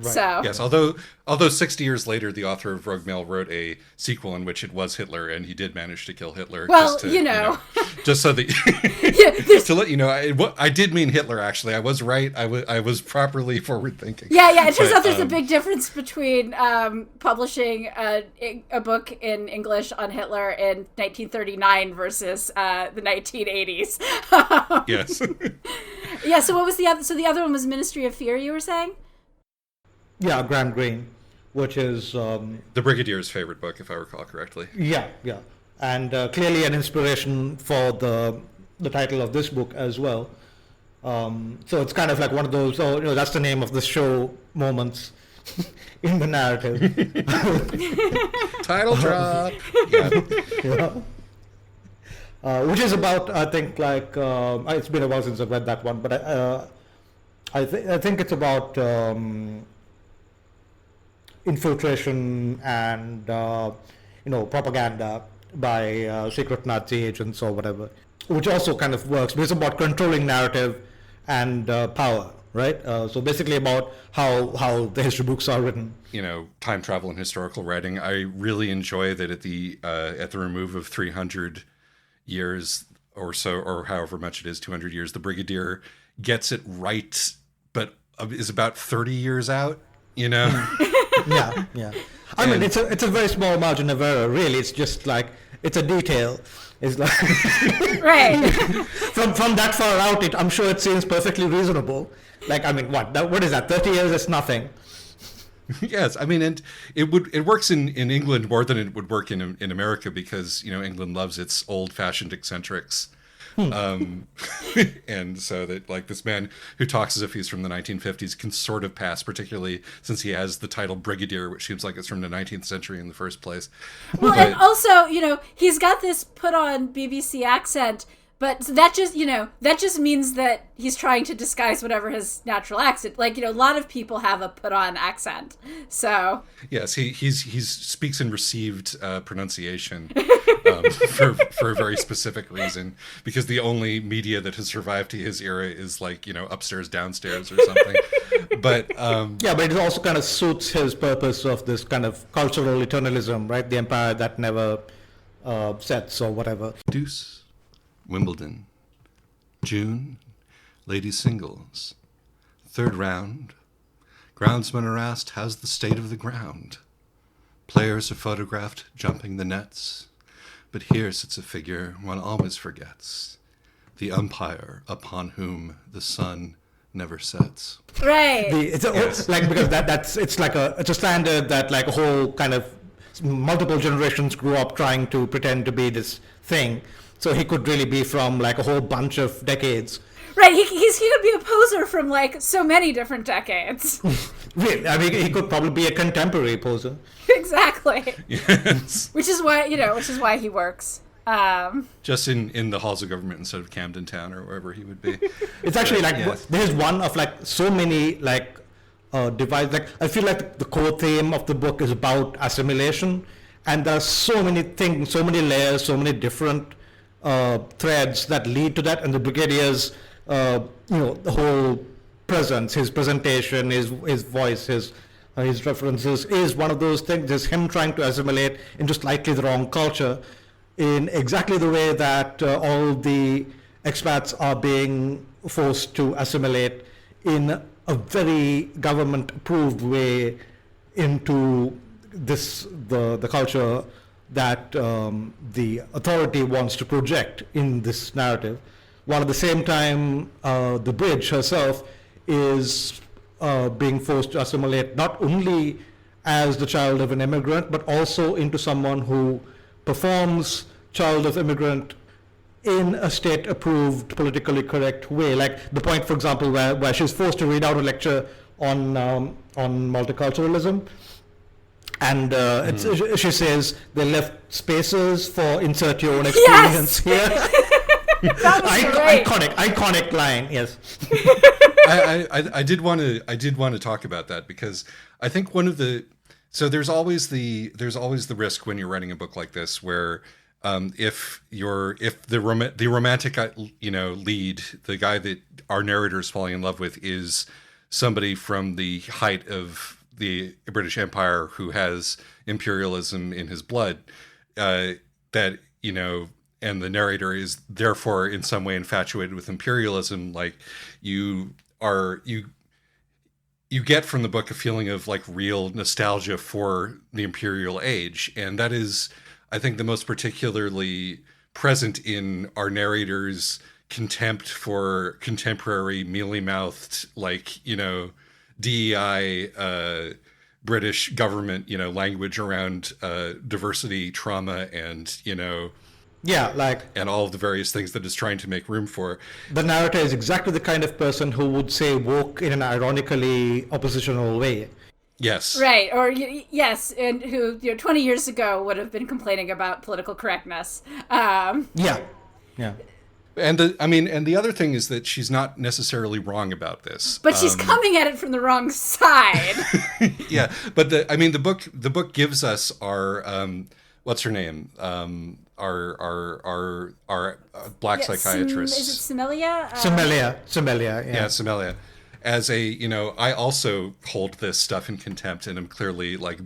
So Yes, although 60 years later, the author of Rogue Mail wrote a sequel in which it was Hitler, and he did manage to kill Hitler. Well, just to, just so that to let you know, I did mean Hitler. Actually, I was right. I was properly forward thinking. Yeah. It turns out there's a big difference between publishing a book in English on Hitler in 1939 versus the 1980s. Yes. Yeah. So what was the other? So the other one was Ministry of Fear. You were saying? Yeah, Graham Greene, which is the Brigadier's favorite book, if I recall correctly. Yeah, and clearly an inspiration for the title of this book as well. So it's kind of like one of those, that's the name of the show moments in the narrative. Title drop. Which is about, I think, like it's been a while since I've read that one, but I think it's about infiltration and propaganda by secret Nazi agents or whatever, which also kind of works. But it's about controlling narrative and power, right? So basically about how the history books are written. Time travel and historical writing. I really enjoy that at the remove of 300 years or so, or however much it is, 200 years, the Brigadier gets it right, but is about 30 years out. Yeah. I mean, it's a very small margin of error, really. It's just like, it's a detail. It's like right. from that far out, I'm sure it seems perfectly reasonable. Like, I mean, what is that? 30 years is nothing. Yes, I mean, and it works in England more than it would work in America, because England loves its old-fashioned eccentrics. And so that, like, this man who talks as if he's from the 1950s can sort of pass, particularly since he has the title Brigadier, which seems like it's from the 19th century in the first place. Well, and also, he's got this put on BBC accent, but that just means that he's trying to disguise whatever his natural accent. Like, a lot of people have a put on accent. So yes, he speaks in received pronunciation for a very specific reason, because the only media that has survived to his era is like upstairs, downstairs, or something. But but it also kind of suits his purpose of this kind of cultural eternalism, right? The empire that never sets or whatever. Deuce. Wimbledon, June, ladies singles, third round. Groundsmen are asked, how's the state of the ground? Players are photographed jumping the nets, but here sits a figure one always forgets, the umpire upon whom the sun never sets. Right. It's like, because it's a standard that, like, a whole kind of multiple generations grew up trying to pretend to be this thing. So he could really be from, like, a whole bunch of decades. Right, he could be a poser from, like, so many different decades. Really, I mean, he could probably be a contemporary poser. Exactly. Yes. Which is why he works. Just in the halls of government instead of Camden Town or wherever he would be. It's actually there's one of, like, so many, like, divides. Like, I feel like the core theme of the book is about assimilation, and there are so many things, so many layers, so many different threads that lead to that. And the Brigadier's the whole presence, his presentation, his voice, his references is one of those things. Is him trying to assimilate into slightly the wrong culture in exactly the way that all the expats are being forced to assimilate in a very government approved way into the culture that the authority wants to project in this narrative, while at the same time the bridge herself is being forced to assimilate not only as the child of an immigrant, but also into someone who performs child of immigrant in a state-approved, politically correct way. Like the point, for example, where she's forced to read out a lecture on multiculturalism. And she says they left spaces for insert your own experience here. That was iconic line. Yes. I did want to talk about that, because I think there's always the risk when you're writing a book like this where if the romantic lead, the guy that our narrator is falling in love with, is somebody from the height of the British Empire who has imperialism in his blood, that, you know, and the narrator is therefore in some way infatuated with imperialism. Like you get from the book a feeling of like real nostalgia for the imperial age. And that is, I think, the most particularly present in our narrator's contempt for contemporary mealy-mouthed, like, you know, DEI, British government, you know, language around diversity, trauma, and, you know, yeah, like, and all of the various things that it's trying to make room for. the narrator is exactly the kind of person who would say woke in an ironically oppositional way. Yes. Right, or yes, and who, you know, 20 years ago would have been complaining about political correctness. Yeah. And the other thing is that she's not necessarily wrong about this. But she's coming at it from the wrong side. Yeah, but the book gives us our what's her name? Our black psychiatrist. Is it Semelia? Semelia, yeah. Yeah, Semelia. As a, you know, I also hold this stuff in contempt and am clearly like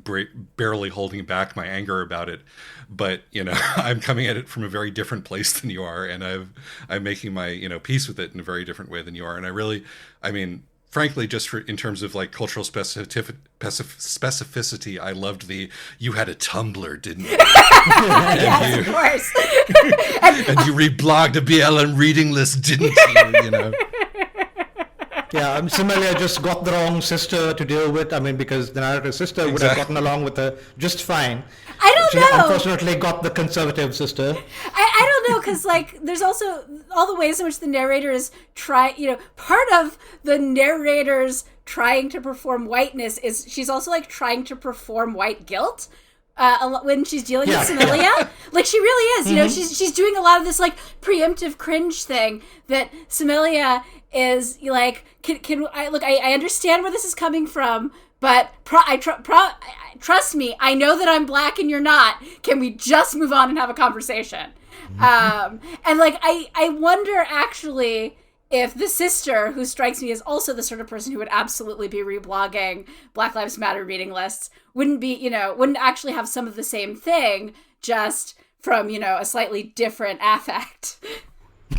barely holding back my anger about it. But, you know, I'm coming at it from a very different place than you are. And I'm making my, you know, peace with it in a very different way than you are. And frankly, just in terms of like cultural specificity, I loved you had a Tumblr, didn't you? Yes, of course. And you reblogged a BLM reading list, didn't you? You know? Yeah, Semelia just got the wrong sister to deal with. I mean, because the narrator's sister would have gotten along with her just fine. I don't know. She unfortunately got the conservative sister. I don't know, because, like, there's also all the ways in which the narrator is part of the narrator's trying to perform whiteness is she's also, like, trying to perform white guilt. When she's dealing with Semelia, like, she really is, you know, she's doing a lot of this, like, preemptive cringe thing that Semelia is like, I understand where this is coming from, but trust me, I know that I'm black and you're not. Can we just move on and have a conversation? And like, I wonder actually if the sister, who strikes me as also the sort of person who would absolutely be reblogging Black Lives Matter reading lists, wouldn't actually have some of the same thing, just from, you know, a slightly different affect.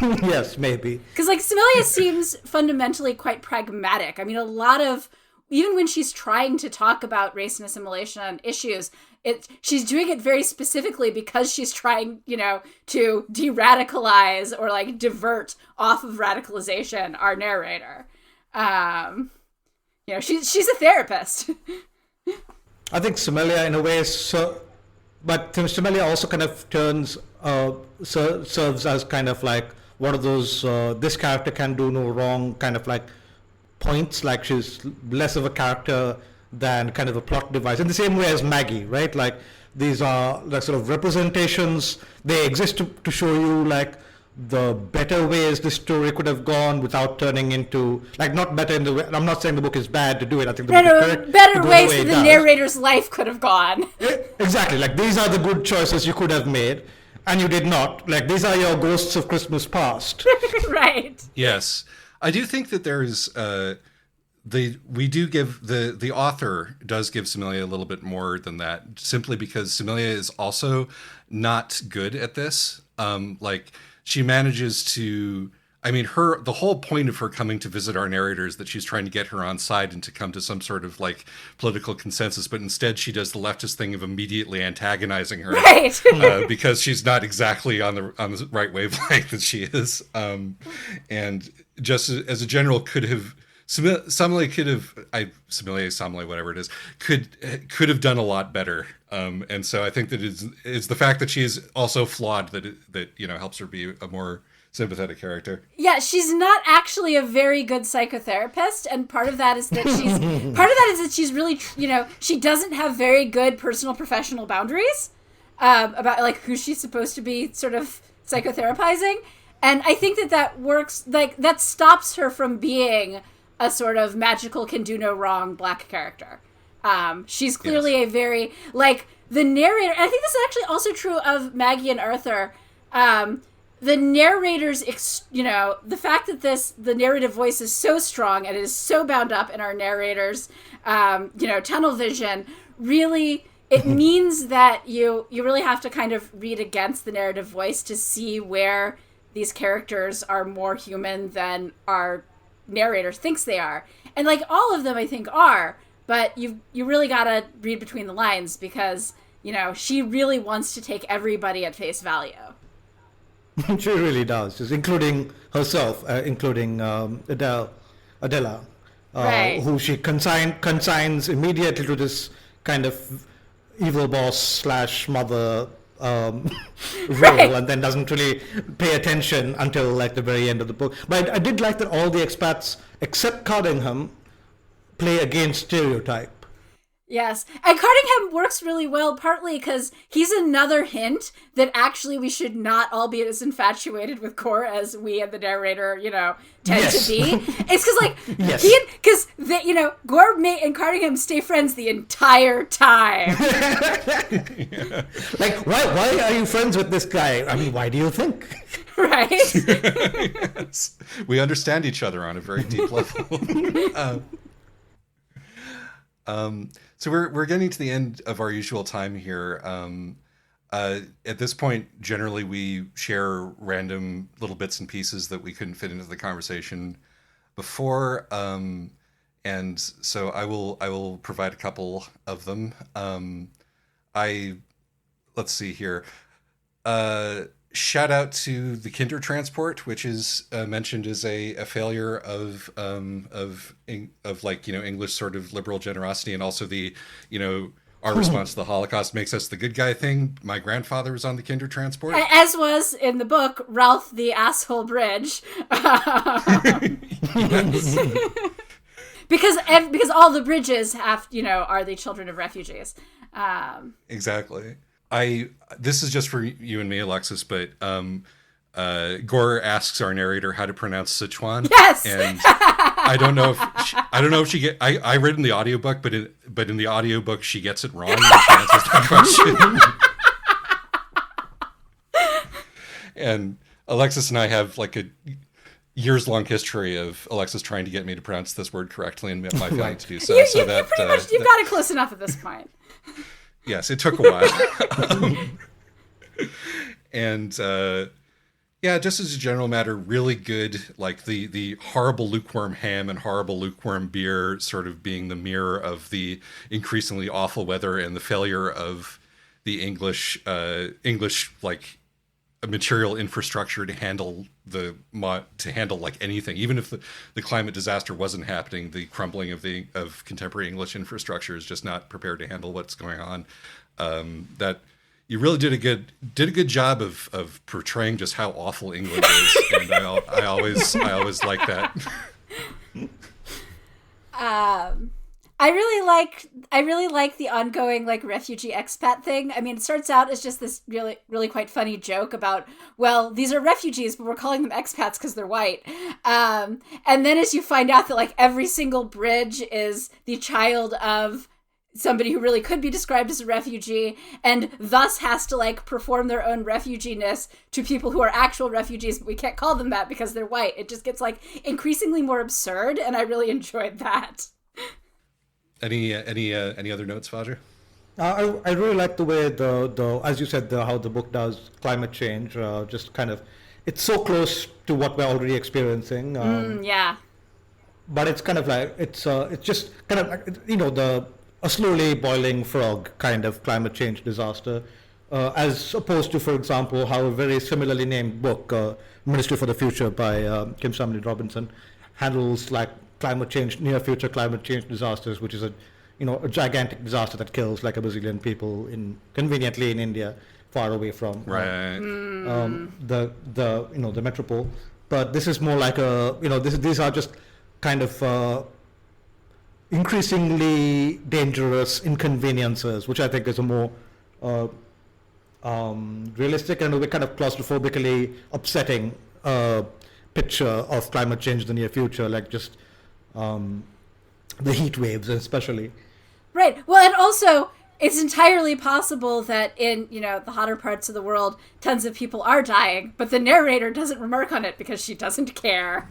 Yes, maybe. Because, like, Semelia seems fundamentally quite pragmatic. I mean, a lot of, even when she's trying to talk about race and assimilation issues, she's doing it very specifically because she's trying, you know, to de-radicalize or, like, divert off of radicalization our narrator. You know, she's a therapist. I think Semelia, in a way, but Semelia also kind of serves as kind of like one of those this character can do no wrong kind of like points. Like, she's less of a character than kind of a plot device, in the same way as Maggie, right? Like, these are like sort of representations. They exist to show you like the better ways the story could have gone without turning into, like, not better in the way, I'm not saying the book is bad to do it. I think the book is correct. Better ways that the narrator's life could have gone. Exactly. Like, these are the good choices you could have made, and you did not. Like, these are your ghosts of Christmas past. Right. Yes. I do think that there is, we do give, the author does give Semelia a little bit more than that, simply because Semelia is also not good at this. Like, she manages to, I mean, the whole point of her coming to visit our narrator is that she's trying to get her on side and to come to some sort of like political consensus, but instead she does the leftist thing of immediately antagonizing her, right? Because she's not exactly on the right wavelength that she is. And just as a general, Semelia, whatever it is, could have done a lot better. And so I think that it's the fact that she is also flawed that you know, helps her be a more sympathetic character. Yeah, she's not actually a very good psychotherapist, and part of that is that she's really, you know, she doesn't have very good personal professional boundaries about like who she's supposed to be sort of psychotherapizing, and I think that works, like, that stops her from being a sort of magical, can do no wrong black character. She's clearly a very, like, the narrator, and I think this is actually also true of Maggie and Arthur. the narrator's, the fact that the narrative voice is so strong and it is so bound up in our narrator's, tunnel vision, really, it means that you really have to kind of read against the narrative voice to see where these characters are more human than our narrator thinks they are. And, like, all of them, I think, are, but you really gotta read between the lines because, she really wants to take everybody at face value. She really does, just including herself, including Adela, Right. who she consigns immediately to this kind of evil boss / mother role, Right. and then doesn't really pay attention until like the very end of the book. But I did like that all the expats, except Cardingham, play against stereotype. Yes. And Cardingham works really well, partly because he's another hint that actually we should not all be as infatuated with Gore as we and the narrator, tend Yes. to be. It's because, like, Yes. because, Gore and Cardingham stay friends the entire time. Like, why are you friends with this guy? I mean, why do you think? Right? Yes. We understand each other on a very deep level. So we're getting to the end of our usual time here. At this point, generally we share random little bits and pieces that we couldn't fit into the conversation before, and so I will provide a couple of them. Let's see here. Shout out to the Kinder Transport, which is mentioned as a failure of English sort of liberal generosity, and also the our response to the Holocaust makes us the good guy thing. My grandfather was on the Kinder Transport, As was in the book Ralph the Asshole Bridge. because all the bridges have are the children of refugees. Exactly. This is just for you and me, Alexis, but Gore asks our narrator how to pronounce Sichuan. Yes. And I don't know if she get. I read in the audiobook, but in the audiobook she gets it wrong when she answers that question. And Alexis and I have like a years-long history of Alexis trying to get me to pronounce this word correctly and my failing to do so. You've got it close enough at this point. Yes, it took a while. And just as a general matter, really good, like the horrible lukewarm ham and horrible lukewarm beer sort of being the mirror of the increasingly awful weather and the failure of the English like a material infrastructure to handle like anything, even if the climate disaster wasn't happening. The crumbling of contemporary English infrastructure is just not prepared to handle what's going on. That you really did a good job of portraying just how awful England is, and I always like that. I really like the ongoing like refugee expat thing. I mean, it starts out as just this really, really quite funny joke about, well, these are refugees, but we're calling them expats because they're white. And then as you find out that like every single bridge is the child of somebody who really could be described as a refugee and thus has to like perform their own refugee-ness to people who are actual refugees, but we can't call them that because they're white. It just gets like increasingly more absurd, and I really enjoyed that. Any other notes, Vajra? I really like the way the as you said, how the book does climate change. Just kind of, it's so close to what we're already experiencing. Yeah. But it's kind of like it's just kind of a slowly boiling frog kind of climate change disaster, as opposed to, for example, how a very similarly named book, Ministry for the Future by Kim Stanley Robinson, handles like near future climate change disasters, which is a gigantic disaster that kills like a bazillion people conveniently in India, far away from the metropole. But this is more like these are just kind of increasingly dangerous inconveniences, which I think is a more realistic and a kind of claustrophobically upsetting picture of climate change in the near future, like just the heat waves especially. Right. Well, and also it's entirely possible that in, the hotter parts of the world, tons of people are dying, but the narrator doesn't remark on it because she doesn't care.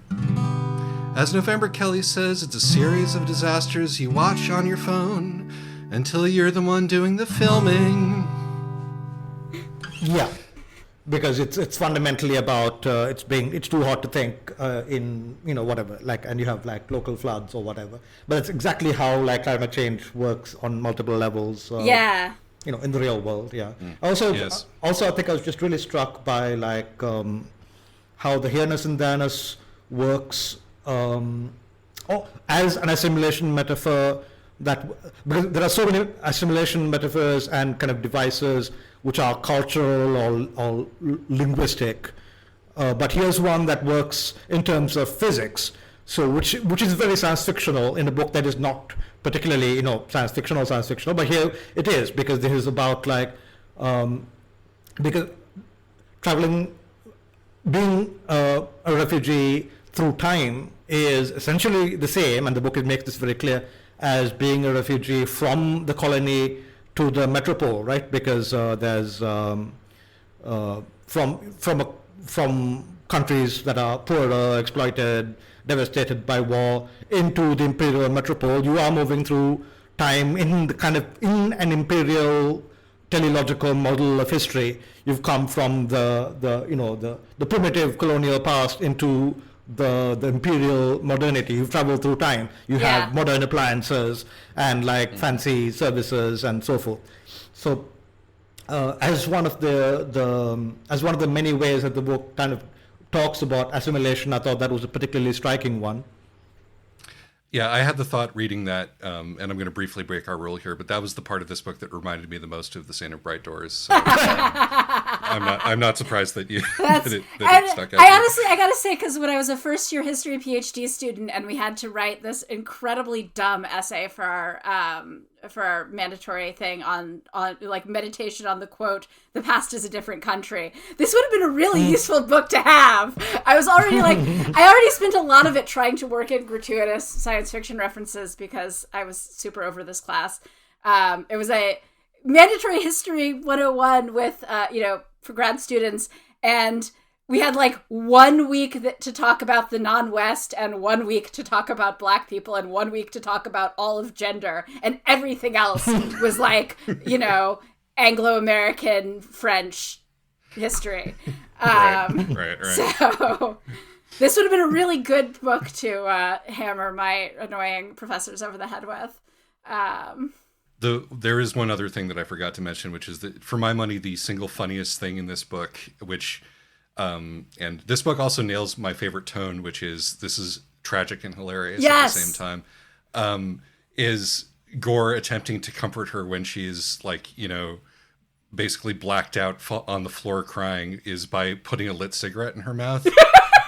As November Kelly says, it's a series of disasters you watch on your phone until you're the one doing the filming. Yeah, because it's fundamentally about it's too hot to think in whatever, like, and you have like local floods or whatever. But it's exactly how like climate change works on multiple levels. Yeah. In the real world. Yeah. Yes. Also, I think I was just really struck by like how the here-ness and there-ness works as an assimilation metaphor. Because there are so many assimilation metaphors and kind of devices which are cultural or linguistic, but here's one that works in terms of physics. So which is very science fictional in a book that is not particularly science fictional, but here it is, because this is about like because traveling, being a refugee through time is essentially the same, and the book makes this very clear, as being a refugee from the colony to the metropole, right? Because there's from countries that are poorer, exploited, devastated by war, into the imperial metropole, you are moving through time in an imperial teleological model of history. You've come from the primitive colonial past into the imperial modernity. You've traveled through time. You have modern appliances and like fancy services and so forth. So as one of the many ways that the book kind of talks about assimilation, I thought that was a particularly striking one. Yeah, I had the thought reading that, and I'm going to briefly break our rule here, but that was the part of this book that reminded me the most of The Saint of Bright Doors. So, I'm not surprised that you that it stuck out. I gotta say, because when I was a first-year history PhD student, and we had to write this incredibly dumb essay for our mandatory thing on like meditation on the quote, "The past is a different country." This would have been a really useful book to have. I was already I already spent a lot of it trying to work in gratuitous science fiction references because I was super over this class. It was a mandatory history 101 with for grad students, and we had like 1 week to talk about the non-West, and 1 week to talk about Black people, and 1 week to talk about all of gender, and everything else was like, Anglo-American French history. Right. So this would have been a really good book to hammer my annoying professors over the head with. There is one other thing that I forgot to mention, which is that, for my money, the single funniest thing in this book, which, and this book also nails my favorite tone, which is, this is tragic and hilarious at the same time, is Gore attempting to comfort her when she's like, basically blacked out on the floor crying, is by putting a lit cigarette in her mouth.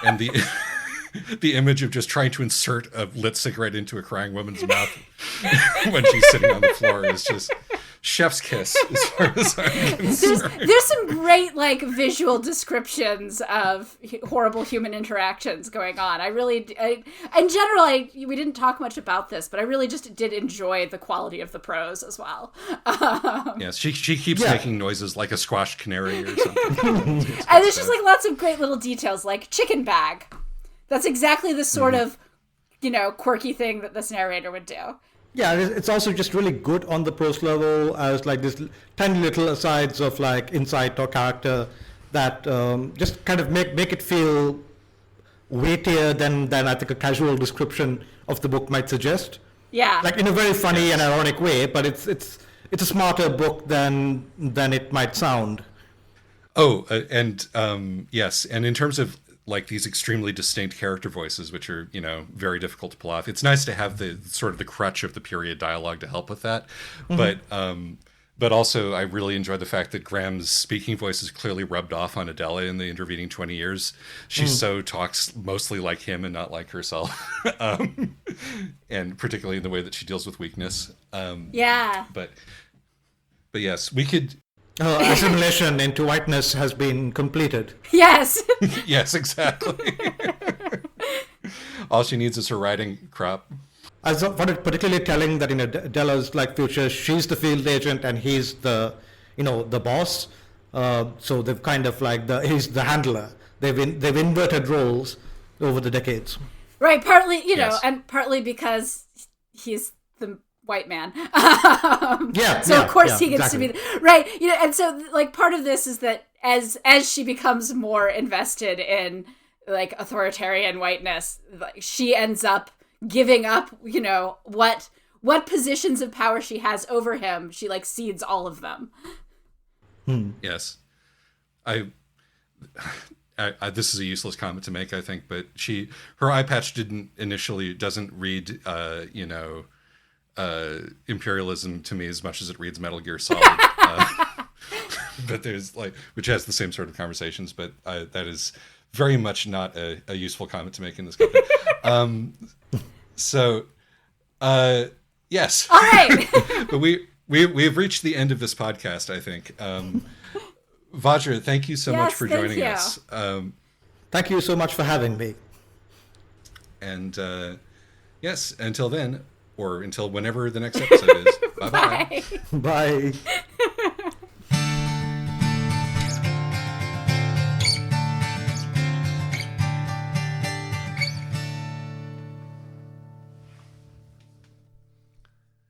And the image of just trying to insert a lit cigarette into a crying woman's mouth when she's sitting on the floor is just chef's kiss, as far as I'm concerned. There's some great visual descriptions of horrible human interactions going on. In general, we didn't talk much about this, but I really just did enjoy the quality of the prose as well. Yes, she keeps making noises like a squashed canary or something. And there's just lots of great little details, like chicken bag. That's exactly the sort of, quirky thing that this narrator would do. Yeah, it's also just really good on the prose level as like this tiny little asides of like insight or character that just kind of make it feel weightier than I think a casual description of the book might suggest. Yeah. Like in a very funny and ironic way, but it's a smarter book than it might sound. Oh, and yes, and in terms of these extremely distinct character voices, which are, very difficult to pull off. It's nice to have the sort of the crutch of the period dialogue to help with that. Mm-hmm. But also I really enjoy the fact that Graham's speaking voice is clearly rubbed off on Adela in the intervening 20 years. She talks mostly like him and not like herself. And particularly in the way that she deals with weakness. Yeah. But yes, we could... assimilation into whiteness has been completed. Yes. Yes, exactly. All she needs is her riding crop. I found it particularly telling that in Adela's like future, she's the field agent and he's the, the boss. So they've kind of like he's the handler. They've inverted roles over the decades. Right, partly, Yes. and partly because he's the white man. So of course he gets to be right. And so like part of this is that as she becomes more invested in like authoritarian whiteness, like, she ends up giving up, what positions of power she has over him. She like cedes all of them. Yes. I this is a useless comment to make, I think, but her eye patch doesn't read, imperialism to me as much as it reads Metal Gear Solid. But there's which has the same sort of conversations, but that is very much not a useful comment to make in this company. Yes. All right. But we've reached the end of this podcast, I think. Vajra, thank you so much for joining us. Thank you so much for having me. And yes, until then, or until whenever the next episode is. Bye-bye. Bye.